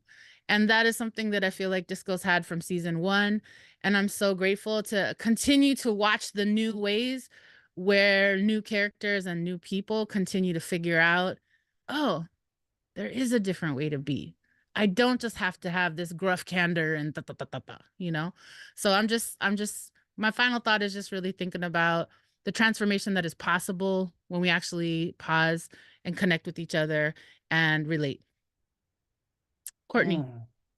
And that is something that I feel like Disco's had from season 1. And I'm so grateful to continue to watch the new ways where new characters and new people continue to figure out, oh, there is a different way to be. I don't just have to have this gruff candor and you know? So I'm just, my final thought is just really thinking about the transformation that is possible when we actually pause and connect with each other and relate. Courtney,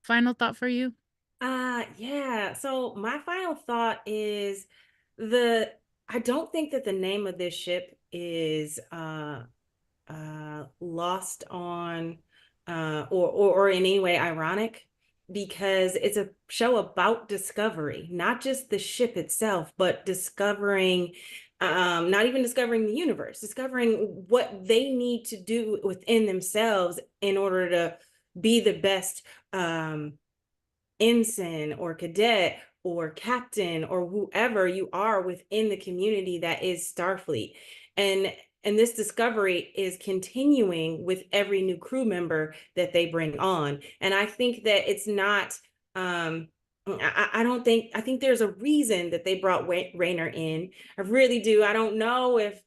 final thought for you? Yeah. So my final thought is I don't think that the name of this ship is lost on or in any way ironic, because it's a show about discovery, not just the ship itself, but discovering, not even discovering the universe, discovering what they need to do within themselves in order to be the best ensign or cadet or captain or whoever you are within the community that is Starfleet. And this discovery is continuing with every new crew member that they bring on. And I think that it's not, I think there's a reason that they brought Rayner in. I really do. I don't know if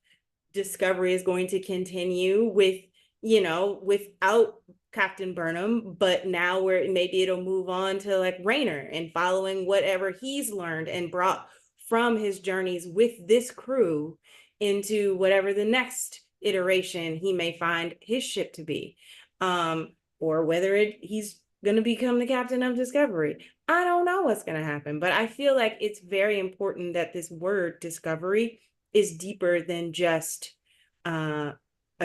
Discovery is going to continue with, without Captain Burnham, but now maybe it'll move on to like Rayner and following whatever he's learned and brought from his journeys with this crew into whatever the next iteration he may find his ship to be, or whether he's going to become the captain of Discovery. I don't know what's going to happen, but I feel like it's very important that this word discovery is deeper than just a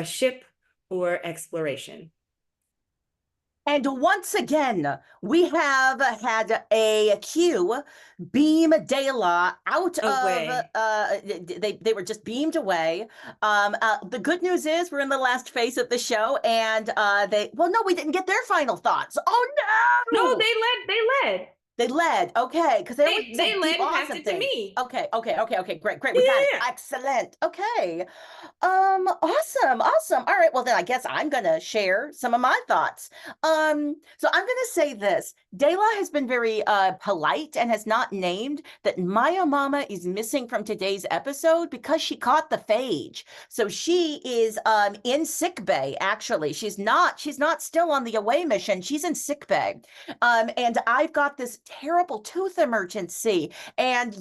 ship or exploration. And once again, we have had a Q beam De La out Away. They were just beamed away. The good news is we're in the last phase of the show, and we didn't get their final thoughts. Oh no! No, they led. They led, okay, because they led and passed it to me. Okay, great. We got it. Excellent. Okay. Awesome. All right, well then I guess I'm gonna share some of my thoughts. So I'm gonna say this. Dela has been very polite and has not named that Maya Mama is missing from today's episode because she caught the phage. So she is in sick bay, actually. She's not still on the away mission. She's in sick bay. And I've got this terrible tooth emergency, and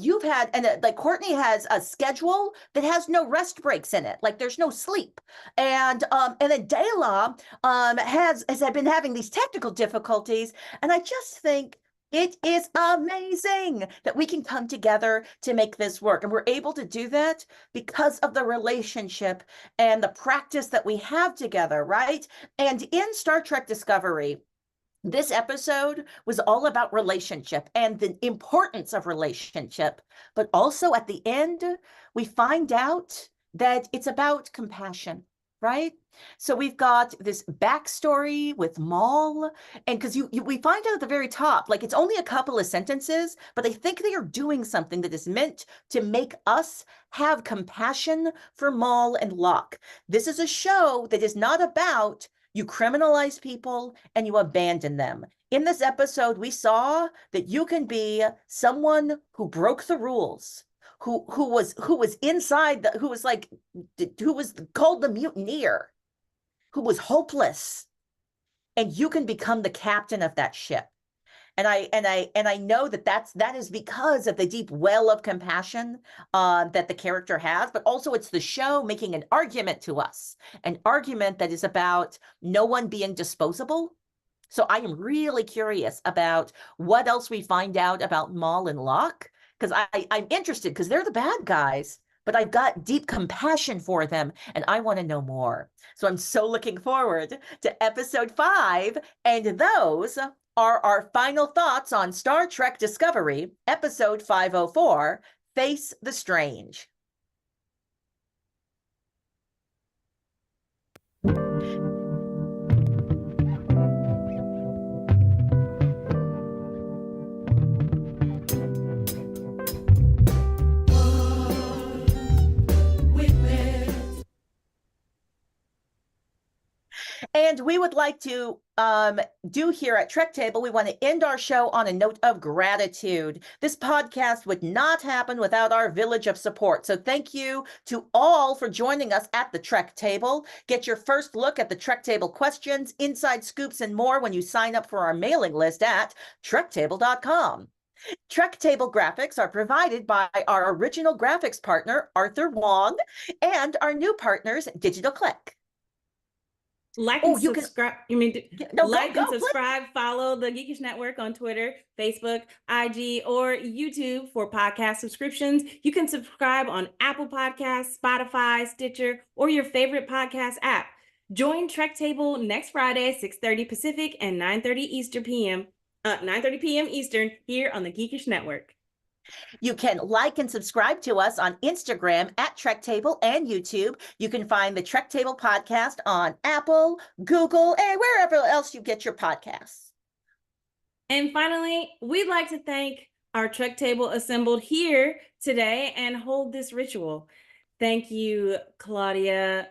like Courtney has a schedule that has no rest breaks in it, like there's no sleep, and then Dela has been having these technical difficulties, and I just think it is amazing that we can come together to make this work, and we're able to do that because of the relationship and the practice that we have together, right? And in Star Trek Discovery, this episode was all about relationship and the importance of relationship, but also at the end, we find out that it's about compassion. right? So we've got this backstory with Maul, and because we find out at the very top, like it's only a couple of sentences, but I think they are doing something that is meant to make us have compassion for Maul and Locke. This is a show that is not about you criminalize people and you abandon them. In this episode, we saw that you can be someone who broke the rules, who was inside the, who was called the mutineer, who was hopeless, and you can become the captain of that ship. And I know that is because of the deep well of compassion that the character has, but also it's the show making an argument to us, an argument that is about no one being disposable. So I am really curious about what else we find out about Maul and Locke, because I'm interested because they're the bad guys, but I've got deep compassion for them and I want to know more. So I'm so looking forward to episode 5, and those are our final thoughts on Star Trek Discovery, episode 504, Face the Strange. And we would like to do here at Trek Table, we want to end our show on a note of gratitude. This podcast would not happen without our village of support. So thank you to all for joining us at the Trek Table. Get your first look at the Trek Table questions, inside scoops, and more when you sign up for our mailing list at trektable.com. Trek Table graphics are provided by our original graphics partner, Arthur Wong, and our new partners, Digital Click. Like and subscribe. Like and please. subscribe. Follow the Geekish Network on Twitter, Facebook, IG, or YouTube for podcast subscriptions. You can subscribe on Apple Podcasts, Spotify, Stitcher, or your favorite podcast app. Join Trek Table next Friday, 6:30 Pacific and 9:30 p.m. Eastern here on the Geekish Network. You can like and subscribe to us on Instagram at Trek Table and YouTube. You can find the Trek Table podcast on Apple, Google, and wherever else you get your podcasts. And finally, we'd like to thank our Trek Table assembled here today and hold this ritual. Thank you, Claudia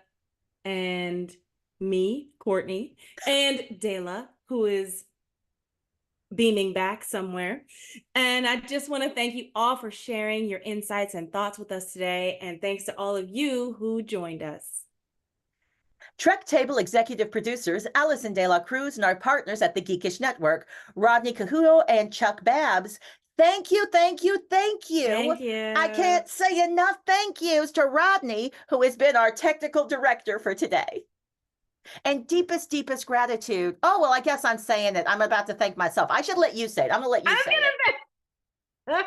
and me, Courtney, and Dela, who is beaming back somewhere. And I just want to thank you all for sharing your insights and thoughts with us today. And thanks to all of you who joined us. Trek Table executive producers, Allison De La Cruz, and our partners at the Geekish Network, Rodney Cahuto and Chuck Babbs. Thank you, thank you, thank you. Thank you. I can't say enough thank yous to Rodney, who has been our technical director for today. And deepest, deepest gratitude. Oh, well, I guess I'm saying it. I'm about to thank myself. I should let you say it. I'm going to let you say it.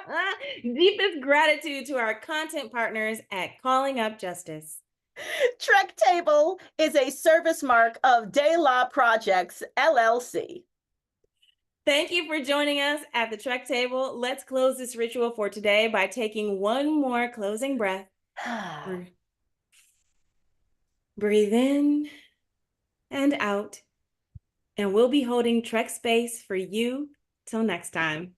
Deepest gratitude to our content partners at Calling Up Justice. Trek Table is a service mark of De La Projects, LLC. Thank you for joining us at the Trek Table. Let's close this ritual for today by taking one more closing breath. Breathe in and out, and we'll be holding Trek space for you till next time.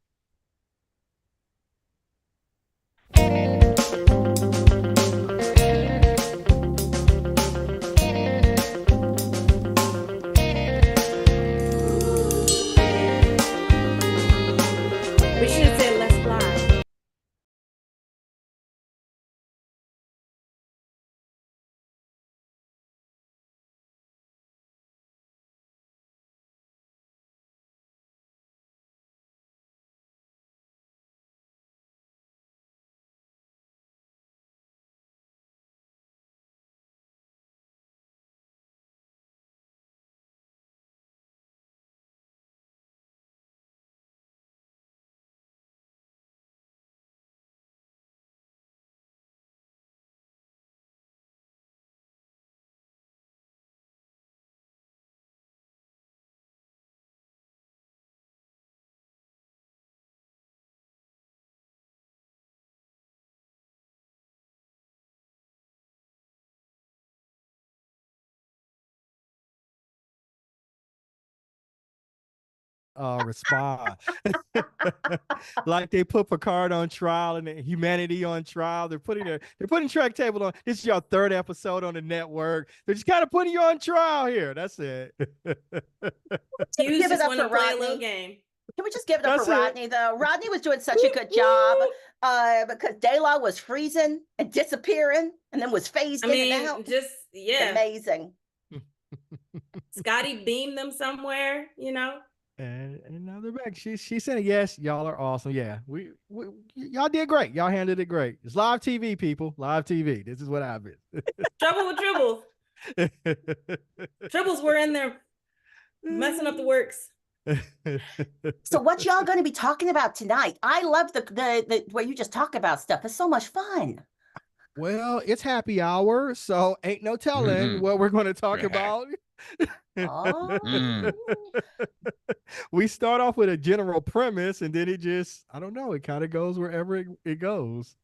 respond. Like they put Picard on trial and humanity on trial. They're putting Trek Table on. This is your third episode on the network. They're just kind of putting you on trial here. That's it. You Give it just up want to for play a Rodney. little game. Can we just give it up That's for it. Rodney, though? Rodney was doing such a good job because Dayla was freezing and disappearing and then was phased I in and mean, out. just It's amazing. Scotty beamed them somewhere, you know. And now they're back. She said yes. Y'all are awesome. Yeah, we y'all did great. Y'all handled it great. It's live TV, people. Live TV. This is what happens. Trouble with Tribbles. Tribbles were in there messing up the works. So what y'all going to be talking about tonight? I love the where you just talk about stuff. It's so much fun. Well, it's happy hour, so ain't no telling what we're going to talk about. Oh. We start off with a general premise, and then I don't know, it kind of goes wherever it goes.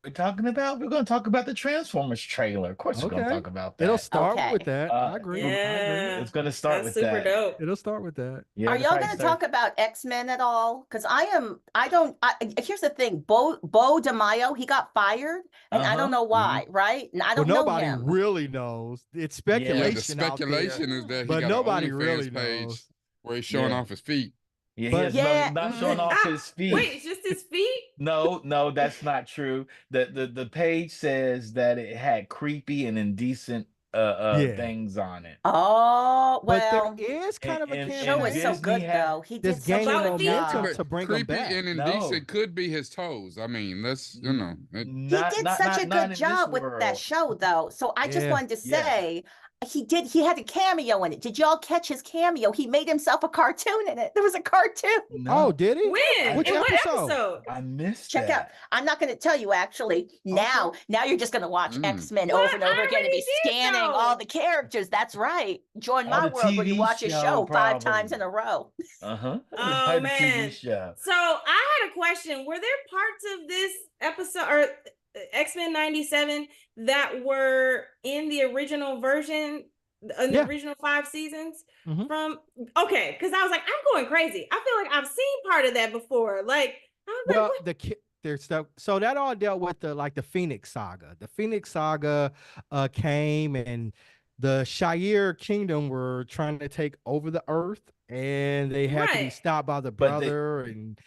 We're going to talk about the Transformers trailer. Of course, we're going to Okay. talk about that. It'll start Okay. with that. I agree. I Yeah. agree. It's going to start That's with super that. dope. It'll start with that. Yeah, Are it'll y'all probably going to start- talk about X-Men at all? Because here's the thing. Bo DeMaio, he got fired, and I don't know why, right? And I don't know nobody him. really knows. It's Yeah, speculation. the speculation is that he but got nobody an OnlyFans really page knows. where he's showing Yeah. off his feet. Yeah, But- he has Yeah. not showing off his feet. Wait, it's just his feet? No, that's not true. The page says that it had creepy and indecent Yeah. things on it. Oh, But well. there is kind of a and- The cameo. show and is so Disney good, had- though. He This did such gaining a good momentum job. to bring them Creepy back. and No. indecent could be his toes. I mean, let's He did Not such a in good this job with that world. show, though. So I just Yeah. wanted to Yeah. say he had a cameo in it. Did y'all catch his cameo? He made himself a cartoon in it. There was a cartoon. No, Oh, did he? When? Which In what episode? episode? I missed Check out. that. I'm not going to tell you actually. Now you're just going to watch Mm. X-Men What? over and over I again and be already did, scanning though. all the characters. That's right. Join On my the world where you TV watch a show, show 5 probably. times in a row. Uh-huh. Oh, The man. TV show. So I had a question. Were there parts of this episode or X-Men 97 that were in the original version, in the Yeah. original 5 seasons? Mhm. Okay, because I was like, I'm going crazy. I feel like I've seen part of that before. Like, I was like, Well, what? there's stuff. So that all dealt with the Phoenix Saga. The Phoenix Saga came, and the Shire Kingdom were trying to take over the Earth, and they had to be Right. stopped by the But they- brother. And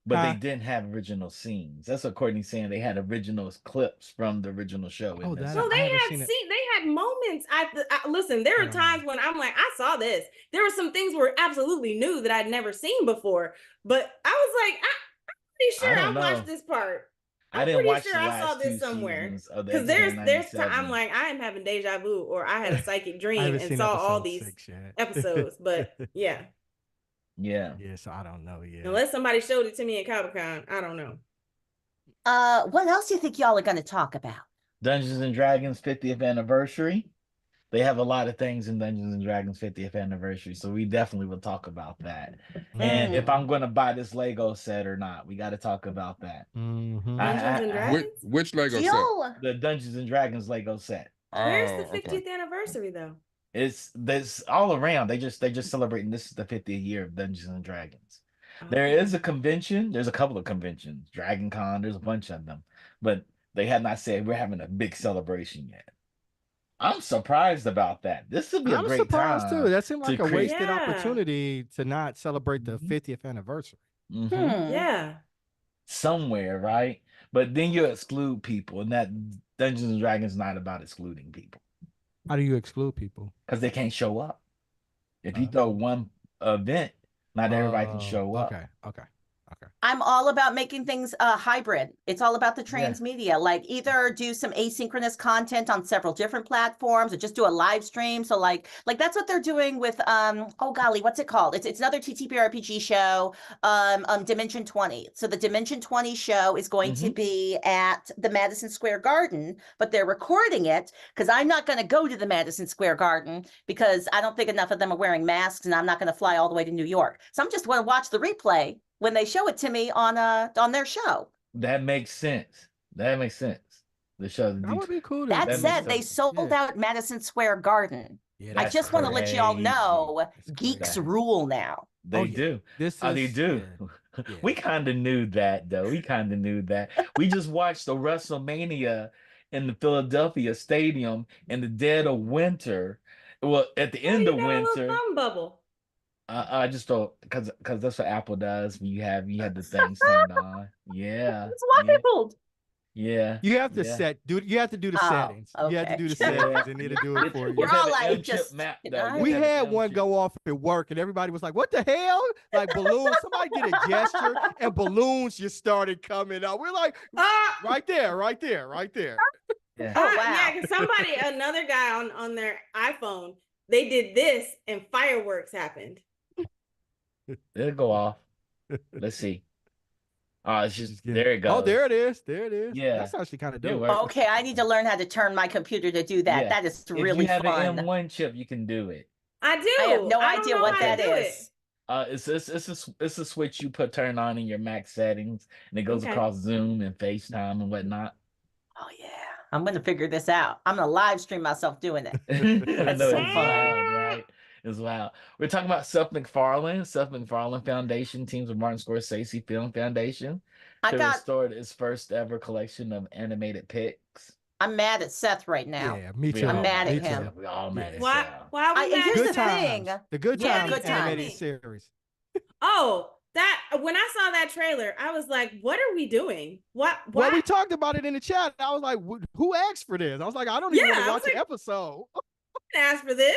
But Huh? they didn't have original scenes. That's what Courtney's saying. They had original clips from the original show. in Oh, this. that- So I they haven't had seen it. they had moments. Listen, there I were don't know. times when I'm like, I saw this. There were some things were absolutely new that I'd never seen before. But I was like, I'm pretty sure I don't know. watched this part. I I'm didn't pretty watch sure the I last saw this two somewhere. seasons of the Because X-Men there's 97. I'm like, I am having deja vu, or I had a psychic I dream haven't and seen saw all episode these 6 yet. episodes. But yeah, Yeah. Yeah, so I don't know yet. unless somebody showed it to me at Comic-Con, I don't know. What else do you think y'all are going to talk about? Dungeons and Dragons 50th anniversary. They have a lot of things in Dungeons and Dragons 50th anniversary, so we definitely will talk about that. And if I'm going to buy this Lego set or not, we got to talk about that. Mhm. Dungeons and Dragons? Which Lego Do set? y'all- The Dungeons and Dragons Lego set. Where's Oh, the 50th anniversary though? It's this all around. They just celebrating this is the 50th year of Dungeons and Dragons. There Oh. is a convention. There's a couple of conventions. Dragon Con, there's a bunch of them. But they have not said we're having a big celebration yet. I'm surprised about that. This would be a I'm great surprised time. too. That seemed to like a create- wasted Yeah. opportunity to not celebrate the Mhm. 50th anniversary. Mhm. Hmm. Yeah. Somewhere, right? But then you exclude people, and that Dungeons and Dragons is not about excluding people How do you exclude people? because they can't show up. If you Uh. throw one event, not everybody can Oh, show up. Okay. I'm all about making things hybrid. It's all about the transmedia. Like either do some asynchronous content on several different platforms, or just do a live stream. So like that's what they're doing with oh golly, what's it called? It's another TTRPG show, Dimension 20. So the Dimension 20 show is going to be at the Madison Square Garden, but they're recording it because I'm not going to go to the Madison Square Garden because I don't think enough of them are wearing masks, and I'm not going to fly all the way to New York. So I'm just going to watch the replay when they show it to me on their show. That makes sense. The show. That would be cool. That That said, makes they sense. sold out Madison Square Garden. Yeah, I That's just want to let y'all crazy. know, That's geeks crazy. rule now. They Oh, yeah. do. This They is do. yeah. We kind of knew that, though. We kind of knew that. We just watched the WrestleMania in the Philadelphia Stadium in the dead of winter. Well, at the Oh, end you of got a little winter. thumb bubble. I just thought because that's what Apple does when you have the things turned on. Yeah, It's yeah, wild. yeah, You have to yeah. you have to do the Oh, settings. You have to okay. do the Yeah. settings and it'll do it for We're you. all an like, M-chip just, map, you though. know, We You have an had one M-chip. go off at work and everybody was like, what the hell? Like balloons. Somebody did a gesture and balloons just started coming up. We're like, right there, right there, right there. Yeah. Oh, Yeah, wow. because another guy on their iPhone, they did this and fireworks happened. It'll go off. Let's see. It's just there it goes. Oh, there it is. There it is. Yeah. That's actually kind of It dope. works. Okay, I need to learn how to turn my computer to do that. Yeah. That is If really you have fun. an M1 chip, you can do it. I do. I have no I don't idea know what how to that do it. is. It's a switch you turn on in your Mac settings, and it goes Okay. across Zoom and FaceTime and whatnot. Oh, yeah. I'm going to figure this out. I'm going to live stream myself doing it. I That's know so it's fun. wild, right? It's wild. We're talking about Seth MacFarlane. Seth MacFarlane Foundation teams with Martin Scorsese Film Foundation to restore its first ever collection of animated pics. I'm mad at Seth right now. Yeah, me We too. I'm all mad Me at too. him. We all mad at Why? Seth. Why are we mad here's at Good the that? thing. times. The Good Yeah, Times Good animated Times. series. Oh, that when I saw that trailer, I was like, "What are we doing? What? Well, we Why?" talked about it in the chat. I was like, who asked for this? I was like, I don't even want Yeah, to I watch was the like- episode. Didn't ask for this.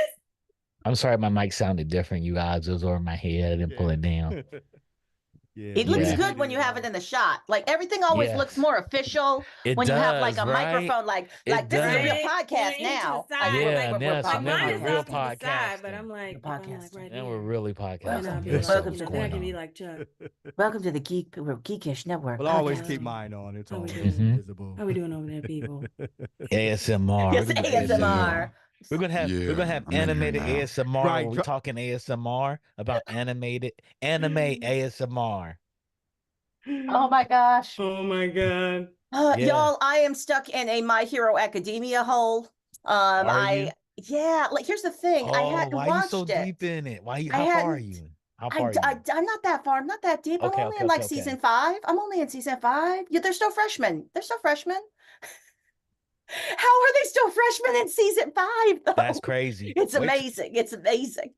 I'm sorry, my mic sounded different, you guys. It was over my head. I didn't pull it down. Yeah, It looks Yeah. good when you have it in the shot. Like everything always looks Yes. more official It when you have like does, a right? microphone. Like It this is a real does. podcast Yeah, now. to the Like, side. Yeah, like, now it's like now mine we're is real off to the side, podcasting. but I'm like, We're if I'm like podcasting. right Now here. we're really Why podcasting. not be Good like, stuff welcome is to then I going can be on. like Chuck. welcome to the Geekish Network. We'll always Okay. keep mine on. It's How we always doing? visible. How we doing over there, people? ASMR. Yes, We're gonna do ASMR. We're gonna have Yeah, I'm in here animated now. ASMR Right, where we're talking ASMR about anime ASMR. Oh my gosh. Oh my god. Yeah. Y'all, I am stuck in a My Hero Academia hole. Are you? Yeah, like here's the thing. I Oh, hadn't why are you watched so it. deep in it? I How far are hadn't- you? How far are you? I'm not that far. I'm not that deep. Okay, I'm only okay, in like okay, okay. season 5. I'm only in season 5. Yeah, they're still freshmen. They're still freshmen. How are they still freshmen in season 5 though? That's crazy. It's Wait, amazing. It's amazing.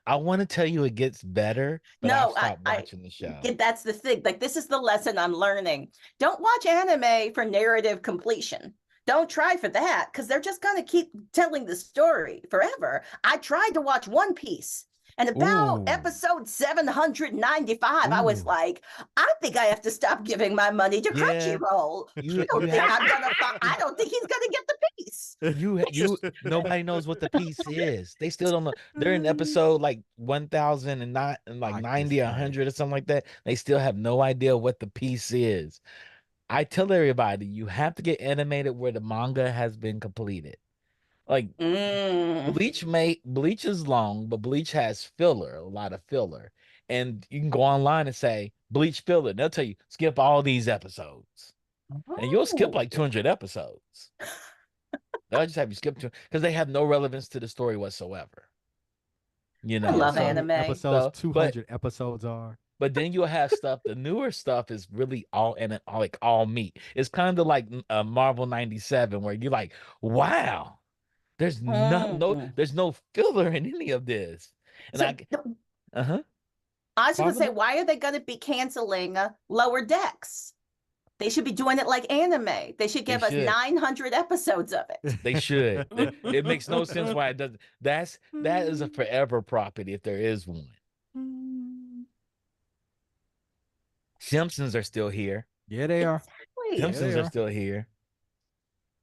I want to tell you it gets better, but No, I've stopped watching the show. That's the thing. Like this is the lesson I'm learning. Don't watch anime for narrative completion. Don't try for that because they're just going to keep telling the story forever. I tried to watch One Piece. And about Ooh. episode 795, I was Ooh. like, I think I have to stop giving my money to Yeah. Crunchyroll. You- I don't you think have- I don't think he's gonna get the piece. Nobody knows what the piece is. They still don't know. They're in episode like 1000 and not and like Like 90 this, or 100 or something like that. They still have no idea what the piece is. I tell everybody you have to get animated where the manga has been completed. Like Bleach is long, but Bleach has filler, a lot of filler. And you can go online and say Bleach filler. And they'll tell you skip all these episodes. And you'll skip like 200 episodes. They'll just have you skip because they have no relevance to the story whatsoever. You know, I love So anime. Episodes, So, 200 episodes are. but then you'll have stuff. The newer stuff is really all in it, like all meat. It's kind of like Marvel '97, where you're like, wow, there's there's no filler in any of this. And So, I was going to say, why are they going to be canceling Lower Decks? They should be doing it like anime. They should give us 900 episodes of it. They should. It makes no sense why it doesn't. That is a forever property if there is one. Simpsons are still here. Yeah, they are. Exactly. Simpsons they are are. still here.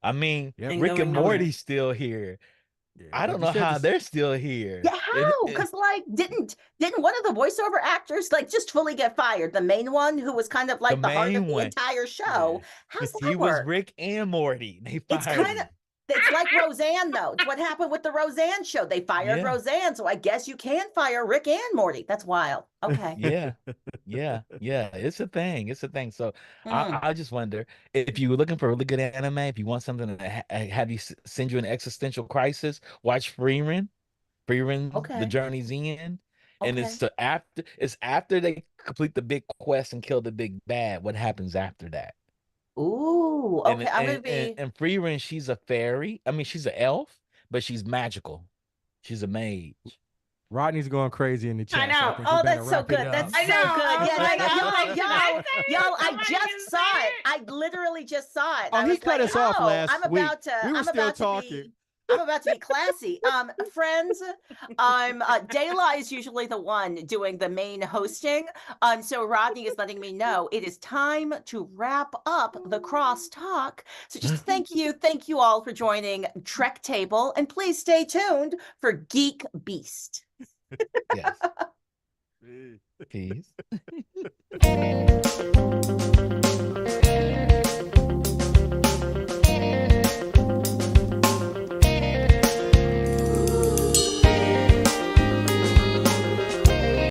I mean, Yep. And Rick going and nowhere. Morty's still here. Yeah, I don't know like you said, how this- they're still here. Yeah, how? Because like, didn't one of the voiceover actors like just fully get fired? The main one who was kind of like the heart of main the one. entire show. How's that He work? was Rick and Morty. They It's fired kind of him. it's like Roseanne though. It's what happened with the Roseanne show. They fired Yeah. Roseanne, so I guess you can fire Rick and Morty. That's wild. Okay. Yeah. It's a thing. It's a thing. So Mm. I just wonder if you're looking for a really good anime, if you want something to have you send you an existential crisis, watch Freeman. The Okay. Journey's End. And Okay. it's after they complete the big quest and kill the big bad. What happens after that? Ooh, And okay. I'm gonna be. and Free Ren, she's a fairy. I mean, she's an elf, but she's magical. She's a mage. Rodney's going crazy in the chat. I know. So I think we Oh, better that's so wrap it good. up. That's I so know. good. I was Yeah, like, yeah, I was like, did I y'all, say it? y'all, I Somebody just didn't saw say it. I literally just saw it. Oh, I he was cut like, us off oh, last I'm week. about to. We were I'm still about to talking. be. I'm about to be classy. Friends, Dayla is usually the one doing the main hosting. So Rodney is letting me know it is time to wrap up the crosstalk. So just thank you all for joining Trek Table, and please stay tuned for Geek Beast. Yes. Peace.